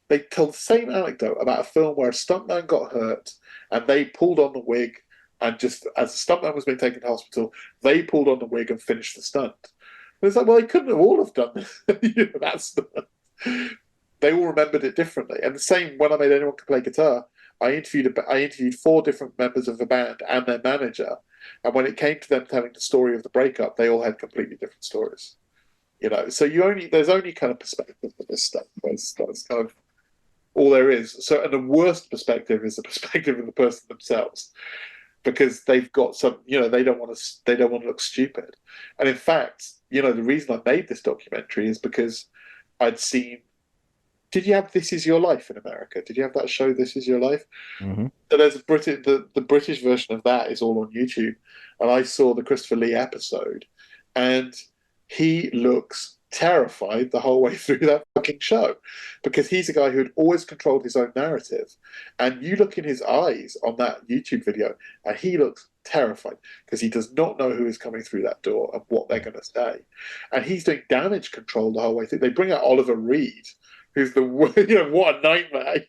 They told the same anecdote about a film where a stuntman got hurt and they pulled on the wig, and just as the stuntman was being taken to hospital, they pulled on the wig and finished the stunt. And it's like, well, they couldn't have all have done that stunt. They all remembered it differently. And the same when I made Anyone Can Play Guitar, I interviewed four different members of the band and their manager, and when it came to them telling the story of the breakup, they all had completely different stories. You know, so there's only kind of perspective for this stuff. That's kind of all there is. So, and the worst perspective is the perspective of the person themselves, because they've got some, they don't want to look stupid. And in fact, the reason I made this documentary is because I'd seen. Did you have This Is Your Life in America? Did you have that show, This Is Your Life? Mm-hmm. So there's the British version of that is all on YouTube, and I saw the Christopher Lee episode, and he looks terrified the whole way through that fucking show, because he's a guy who had always controlled his own narrative, and you look in his eyes on that YouTube video, and he looks terrified because he does not know who is coming through that door and what they're going to say, and he's doing damage control the whole way through. They bring out Oliver Reed, who's what a nightmare.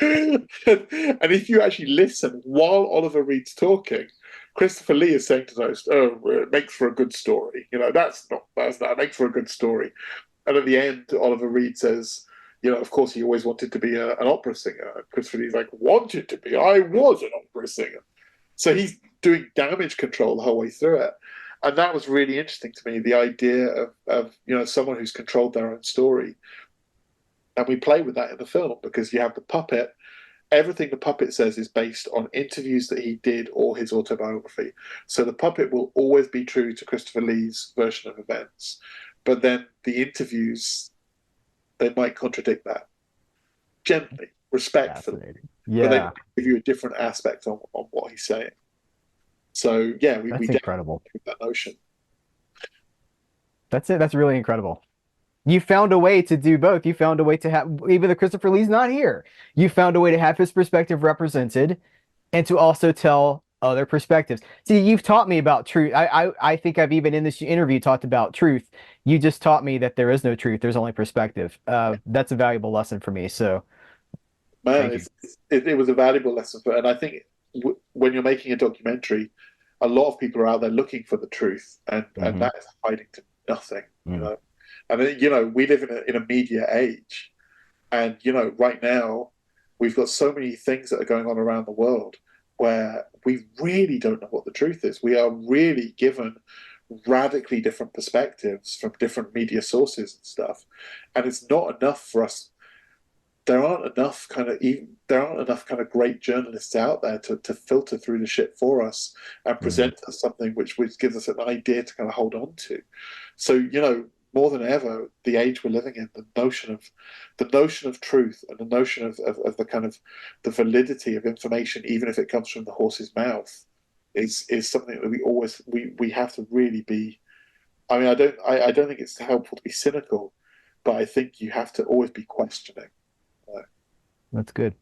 And if you actually listen while Oliver Reed's talking, Christopher Lee is saying to those, "Oh, it makes for a good story." That's not it makes for a good story. And at the end, Oliver Reed says, of course he always wanted to be an opera singer. And Christopher Lee's like, wanted to be? I was an opera singer. So he's doing damage control the whole way through it. And that was really interesting to me, the idea of someone who's controlled their own story. And we play with that in the film because you have the puppet. Everything the puppet says is based on interviews that he did or his autobiography. So the puppet will always be true to Christopher Lee's version of events. But then the interviews, they might contradict that. Gently, respectfully. Yeah. But they give you a different aspect on what he's saying. So, yeah, we incredible. That notion. That's it. That's really incredible. You found a way to do both. You found a way to have, even though Christopher Lee's not here, you found a way to have his perspective represented and to also tell other perspectives. See, you've taught me about truth. I think I've even in this interview talked about truth. You just taught me that there is no truth. There's only perspective. That's a valuable lesson for me. So, man, it was a valuable lesson and I think when you're making a documentary, a lot of people are out there looking for the truth, and that is hiding to nothing. I mean, we live in a media age, and right now we've got so many things that are going on around the world where we really don't know what the truth is. We are really given radically different perspectives from different media sources and stuff, and it's not enough for us. There aren't enough kind of great journalists out there to filter through the shit for us and present us something which gives us an idea to kind of hold on to. So more than ever, the age we're living in, the notion of truth and the notion of the kind of the validity of information, even if it comes from the horse's mouth, is something that we have to really be. I mean, I don't think it's helpful to be cynical, but I think you have to always be questioning. That's good.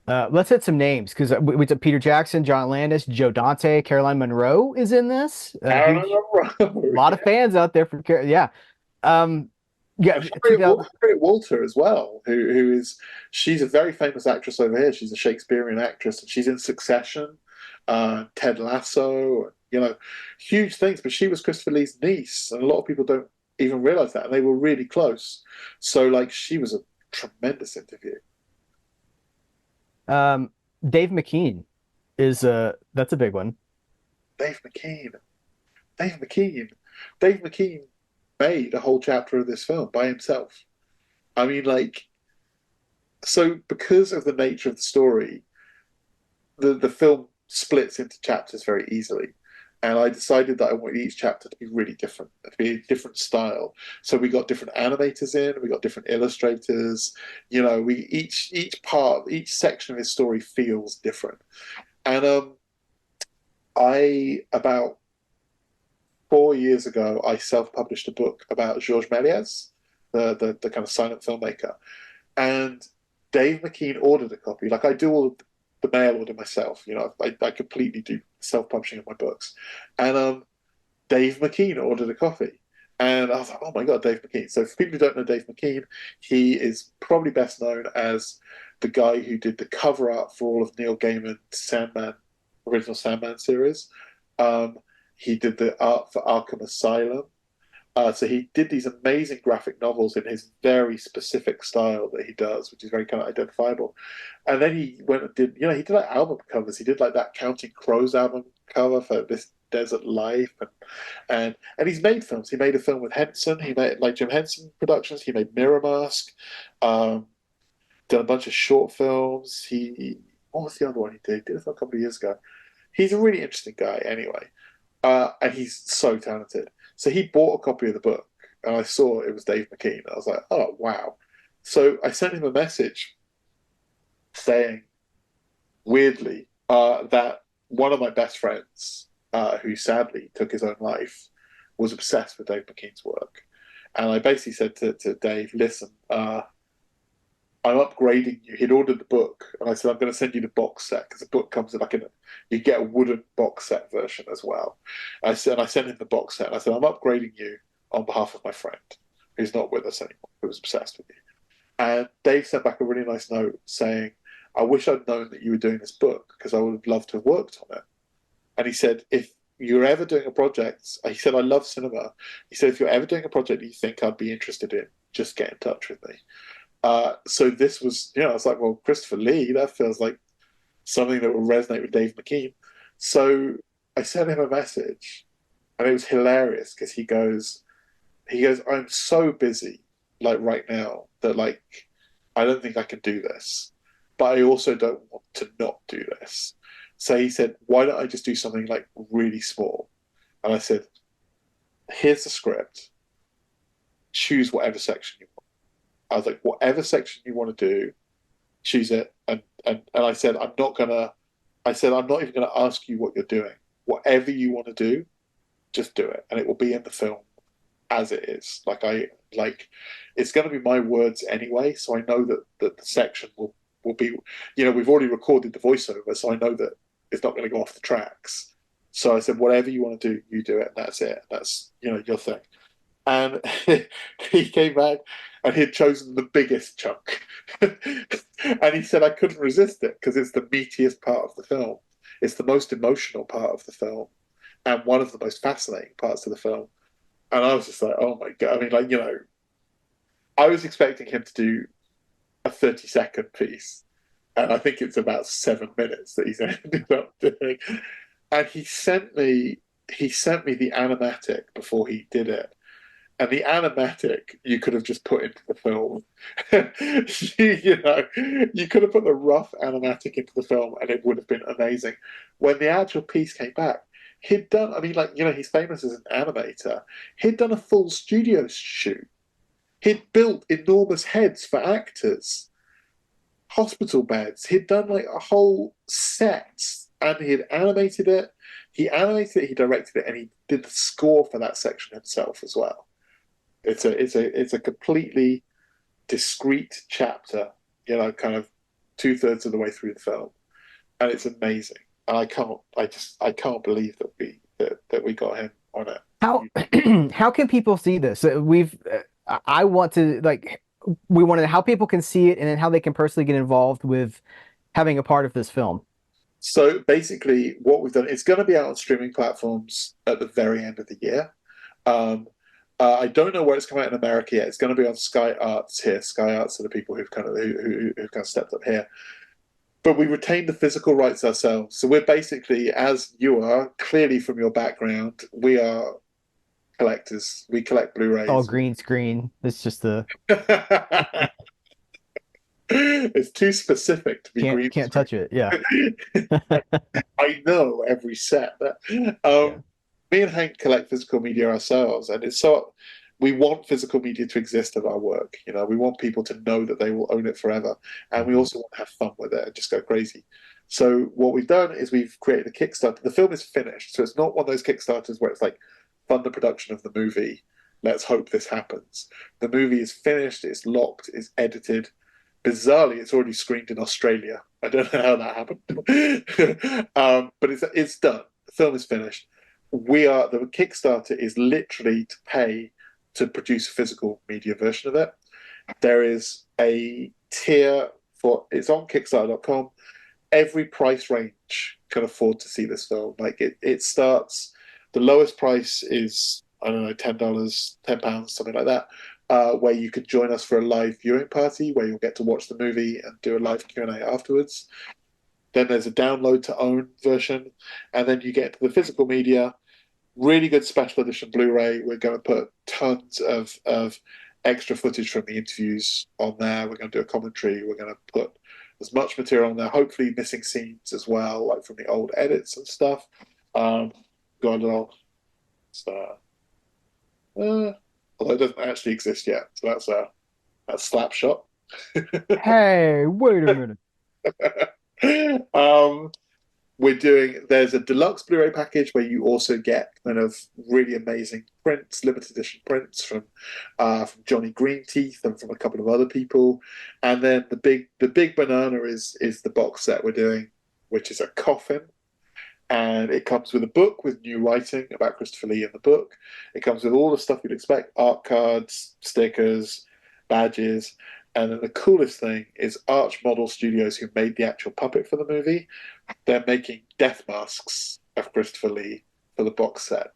Let's hit some names because we took Peter Jackson, John Landis, Joe Dante, Caroline Munro is in this. Aaron Huge, Monroe, lot of fans out there for yeah. Um, yeah, and 2000. Harriet Walter as well, who is she's a very famous actress over here. She's a Shakespearean actress, and she's in Succession, Ted Lasso, huge things. But she was Christopher Lee's niece, and a lot of people don't even realize that, and they were really close. So like, she was a tremendous interview. Um, Dave McKean is that's a big one. Dave McKean, Dave McKean, Dave McKean made a whole chapter of this film by himself. I mean, like, so because of the nature of the story, the film splits into chapters very easily. And I decided that I wanted each chapter to be really different, to be a different style. So we got different animators in, we got different illustrators. We each section of his story feels different. And I about 4 years ago, I self-published a book about Georges Méliès, the kind of silent filmmaker. And Dave McKean ordered a copy. Like, I do all the mail order myself. I completely do self-publishing of my books. And Dave McKean ordered a copy. And I was like, oh my God, Dave McKean. So for people who don't know Dave McKean, he is probably best known as the guy who did the cover art for all of Neil Gaiman's Sandman, original Sandman series. He did the art for Arkham Asylum. So he did these amazing graphic novels in his very specific style that he does, which is very kind of identifiable. And then he went and did, he did like album covers. He did like that Counting Crows album cover for This Desert Life, and he's made films. He made a film with Henson. He made like Jim Henson Productions. He made Mirror Mask. Done a bunch of short films. What was the other one he did? He did it a couple of years ago. He's a really interesting guy, anyway, and he's so talented. So he bought a copy of the book, and I saw it was Dave McKean. I was like, oh, wow. So I sent him a message saying, weirdly, that one of my best friends, who sadly took his own life, was obsessed with Dave McKean's work. And I basically said to Dave, listen, I'm upgrading you. He'd ordered the book, and I said, I'm going to send you the box set, because the book comes in you get a wooden box set version as well. I sent him the box set, and I said, I'm upgrading you on behalf of my friend who's not with us anymore, who was obsessed with you. And Dave sent back a really nice note saying, I wish I'd known that you were doing this book, because I would have loved to have worked on it. And he said, if you're ever doing a project, he said, I love cinema. He said, if you're ever doing a project you think I'd be interested in, just get in touch with me. So this was, I was like, well, Christopher Lee, that feels like something that would resonate with Dave McKean. So I sent him a message, and it was hilarious because he goes, I'm so busy, like right now, that like, I don't think I can do this, but I also don't want to not do this. So he said, why don't I just do something like really small? And I said, here's the script, choose whatever section you want. I was like, whatever section you want to do, choose it. And I said, I'm not even gonna ask you what you're doing. Whatever you want to do, just do it. And it will be in the film as it is. It's gonna be my words anyway, so I know that the section will be, we've already recorded the voiceover, so I know that it's not gonna go off the tracks. So I said, whatever you want to do, you do it, and that's it. That's your thing. And he came back, and he had chosen the biggest chunk. And he said, I couldn't resist it because it's the meatiest part of the film. It's the most emotional part of the film, and one of the most fascinating parts of the film. And I was just like, oh my God. I mean, I was expecting him to do a 30-second piece, and I think it's about 7 minutes that he's ended up doing. And he sent me the animatic before he did it. And the animatic you could have just put into the film. You could have put the rough animatic into the film and it would have been amazing. When the actual piece came back, he'd done, he's famous as an animator. He'd done a full studio shoot. He'd built enormous heads for actors, hospital beds. He'd done like a whole set, and he had animated it. He animated it, he directed it, and he did the score for that section himself as well. It's a completely discrete chapter, kind of 2/3 of the way through the film, and it's amazing. And I can't believe that we got him on it. How how can people see this? I want to like we want to how people can see it and then how they can personally get involved with having a part of this film. So basically, what we've done, it's going to be out on streaming platforms at the very end of the year. Um, I don't know where it's come out in America yet. It's going to be on Sky Arts here. Sky Arts are the people who've kind of stepped up here. But we retain the physical rights ourselves. So we're basically, as you are, clearly from your background, we are collectors. We collect Oh, Blu-rays. green screen. It's just the It's too specific to be green can't screen. touch it. Yeah. I know every set. Yeah. Me and Hank collect physical media ourselves, and it's so we want physical media to exist of our work. You know, we want people to know that they will own it forever, and we also want to have fun with it and just go crazy. So what we've done is we've created a Kickstarter. The film is finished, so it's not one of those Kickstarters where it's like fund the production of the movie. Let's hope this happens. The movie is finished. It's locked. It's edited. Bizarrely, it's already screened in Australia. I don't know how that happened, but it's done. The film is finished. The Kickstarter is literally to pay to produce a physical media version of it. There is a tier it's on Kickstarter.com. Every price range can afford to see this film. Like it starts. The lowest price is I don't know $10, £10, something like that. Where you could join us for a live viewing party where you'll get to watch the movie and do a live Q&A afterwards. Then there's a download to own version, and then you get to the physical media, really good special edition Blu-ray. We're going to put tons of extra footage from the interviews on there. We're going to do a commentary. We're going to put as much material on there, hopefully missing scenes as well, like from the old edits and stuff. Got a little... although it doesn't actually exist yet. So that's Slapshot. Hey, wait a minute. There's a deluxe Blu-ray package where you also get kind of really amazing prints, limited edition prints from Johnny Greenteeth and from a couple of other people. And then the big banana is the box set we're doing, which is a coffin. And it comes with a book with new writing about Christopher Lee in the book. It comes with all the stuff you'd expect: art cards, stickers, badges. And then the coolest thing is Arch Model Studios, who made the actual puppet for the movie. They're making death masks of Christopher Lee for the box set.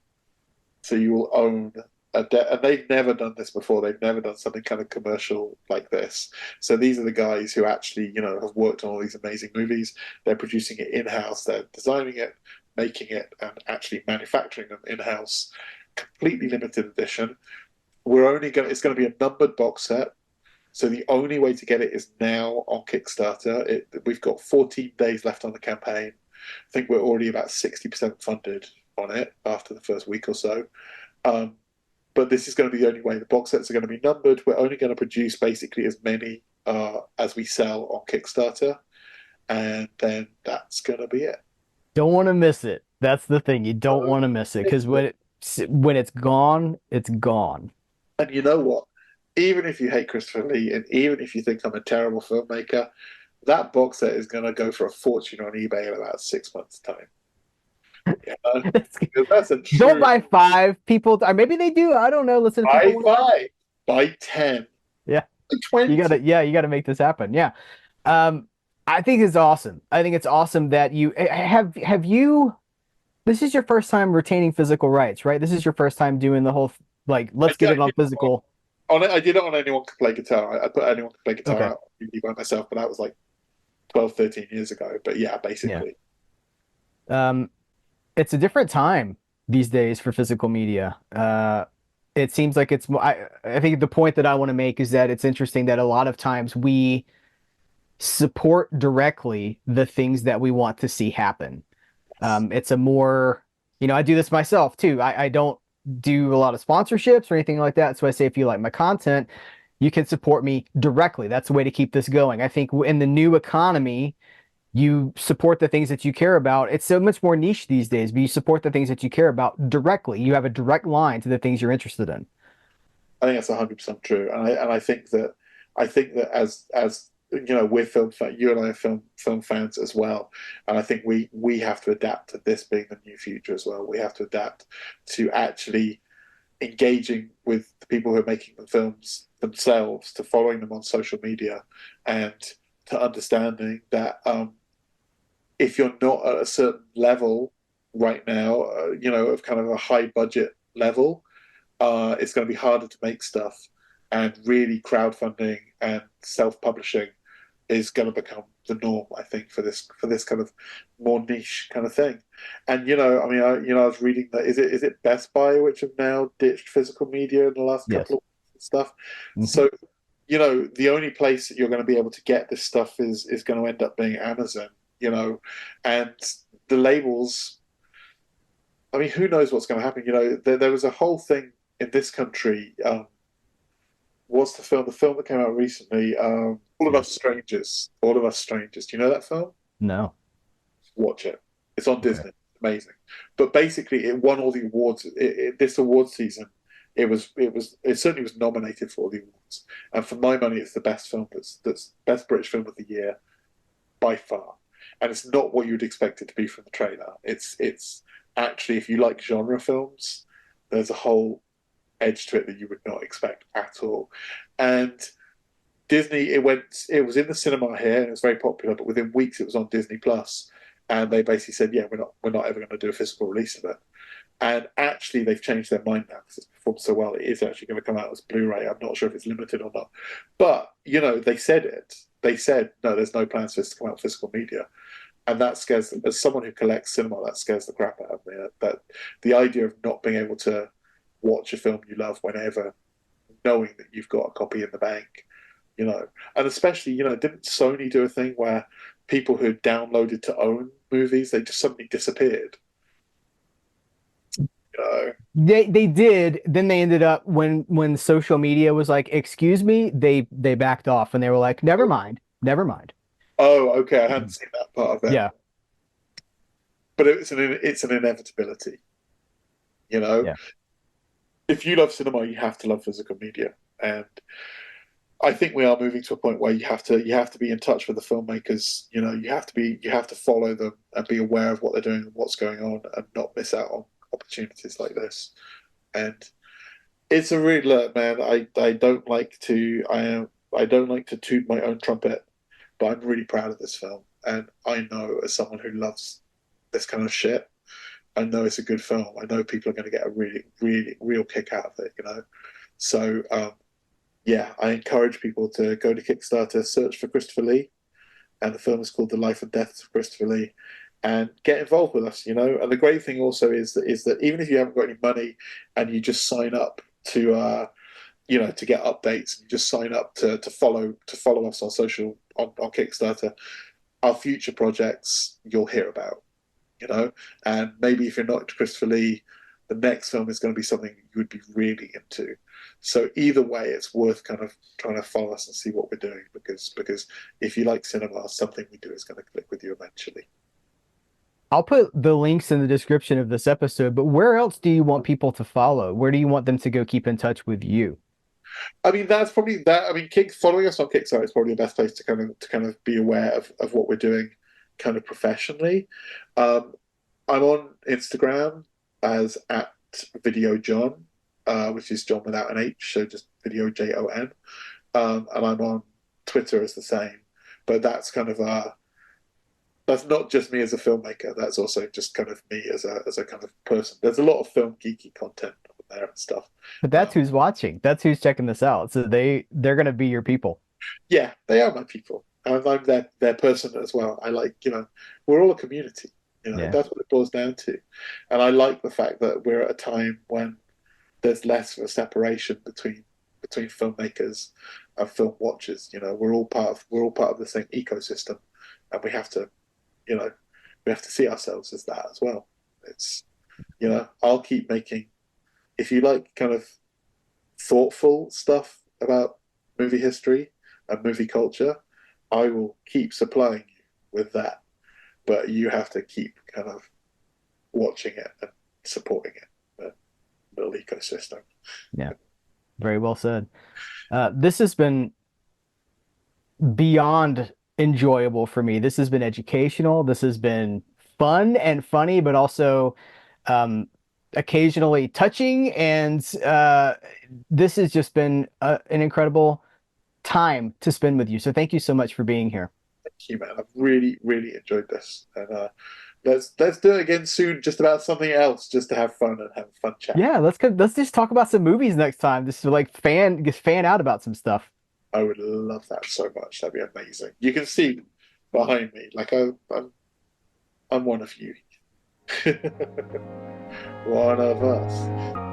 So you will own and they've never done this before. They've never done something kind of commercial like this. So these are the guys who actually, have worked on all these amazing movies. They're producing it in-house. They're designing it, making it, and actually manufacturing them in-house. Completely limited edition. It's going to be a numbered box set. So the only way to get it is now on Kickstarter. We've got 14 days left on the campaign. I think we're already about 60% funded on it after the first week or so. But this is going to be the only way. The box sets are going to be numbered. We're only going to produce basically as many as we sell on Kickstarter. And then that's going to be it. Don't want to miss it. That's the thing. You don't want to miss it because when it's gone, it's gone. And you know what? Even if you hate Christopher Lee and even if you think I'm a terrible filmmaker, that box set is going to go for a fortune on eBay in about 6 months' time. That's a true... Don't buy 5 people. Or maybe they do. I don't know. Listen, buy 5, buy 10. Yeah, 20. You gotta make this happen. Yeah, I think it's awesome. I think it's awesome that you have you. This is your first time retaining physical rights, right? This is your first time doing the whole let's get it on physical. I did it on Anyone Can Play Guitar. I put Anyone Can Play Guitar out by myself, but that was like 12, 13 years ago. But yeah, basically. Yeah. It's a different time these days for physical media. It seems like I think the point that I want to make is that it's interesting that a lot of times we support directly the things that we want to see happen. It's a more, I do this myself too. I don't do a lot of sponsorships or anything like that. So I say, if you like my content, you can support me directly. That's the way to keep this going. I think in the new economy, you support the things that you care about. It's so much more niche these days, but you support the things that you care about directly. You have a direct line to the things you're interested in. I think that's 100% true, and I think that as we're you and I are film fans as well, and I think we have to adapt to this being the new future as well. We have to adapt to actually engaging with the people who are making the films themselves, to following them on social media, and to understanding that if you're not at a certain level right now, of kind of a high budget level, it's going to be harder to make stuff, and really crowdfunding and self-publishing is going to become the norm, I think, for this kind of more niche kind of thing. And I was reading that is it Best Buy which have now ditched physical media in the last Yes. couple of weeks and stuff. Mhm. So the only place that you're going to be able to get this stuff is going to end up being Amazon. And the labels. I mean, who knows what's going to happen? There was a whole thing in this country. What's the film? The film that came out recently, All of Us Strangers. All of Us Strangers. Do you know that film? No. Watch it. It's on Okay. Disney. Amazing. But basically, it won all the awards. This award season, it certainly was nominated for all the awards. And for my money, it's the best film. That's best British film of the year by far. And it's not what you'd expect it to be from the trailer. It's actually, if you like genre films, there's a whole edge to it that you would not expect at all. And Disney, it was in the cinema here and it was very popular, but within weeks it was on Disney Plus, and they basically said, yeah, we're not ever going to do a physical release of it. And actually, they've changed their mind now because it's performed so well. It is actually going to come out as Blu-ray. I'm not sure if it's limited or not, but they said it. They said no, there's no plans for this to come out physical media, and that scares. As someone who collects cinema, that scares the crap out of me. That the idea of not being able to watch a film you love whenever, knowing that you've got a copy in the bank, and especially, didn't Sony do a thing where people who downloaded to own movies, they just suddenly disappeared? They did. Then they ended up, when social media was like, "Excuse me," they backed off and they were like, "Never mind, never mind." Oh, okay, I hadn't seen that part of it. Yeah, But it's an inevitability. You know, yeah. if you love cinema, you have to love physical media, and I think we are moving to a point where you have to be in touch with the filmmakers. You have to follow them and be aware of what they're doing and what's going on, and not miss out on opportunities like this. And it's a real look, man. I don't like to I don't like to toot my own trumpet, but I'm really proud of this film, and I know, as someone who loves this kind of shit, I know it's a good film. I know people are going to get a really, really, real kick out of it. So yeah, I encourage people to go to Kickstarter, search for Christopher Lee, and the film is called The Life and Death of Christopher Lee, and get involved with us. And the great thing also is that even if you haven't got any money and you just sign up to to get updates, and you just sign up to follow us on social on Kickstarter, our future projects you'll hear about. And maybe if you're not into Christopher Lee, the next film is going to be something you would be really into. So either way, it's worth kind of trying to follow us and see what we're doing, because if you like cinema, something we do is going to click with you eventually. I'll put the links in the description of this episode, but where else do you want people to follow? Where do you want them to go keep in touch with you? I mean, that's probably that. I mean, following us on Kickstarter is probably the best place to kind of be aware of what we're doing, kind of professionally. I'm on Instagram as @VideoJon, which is John without an H, so just Video JON. And I'm on Twitter as the same, but that's kind of that's not just me as a filmmaker. That's also just kind of me as a kind of person. There's a lot of film geeky content on there and stuff. But that's who's watching. That's who's checking this out. So they're gonna be your people. Yeah, they are my people, and I'm their person as well. I like, we're all a community. Yeah. That's what it boils down to, and I like the fact that we're at a time when there's less of a separation between filmmakers and film watchers. We're all part of the same ecosystem, and we have to see ourselves as that as well. It's I'll keep making, if you like kind of thoughtful stuff about movie history and movie culture, I will keep supplying you with that. But you have to keep kind of watching it and supporting it, the little ecosystem. Yeah. Very well said. This has been beyond enjoyable for me. This has been educational. This has been fun and funny, but also um, occasionally touching. And this has just been an incredible time to spend with you. So thank you so much for being here. Thank you, man. I've really, really enjoyed this, and let's do it again soon. Just about something else, just to have fun and have a fun chat. Yeah, let's just talk about some movies next time. Just to like just fan out about some stuff. I would love that so much. That'd be amazing. You can see behind me, like I'm one of you, one of us.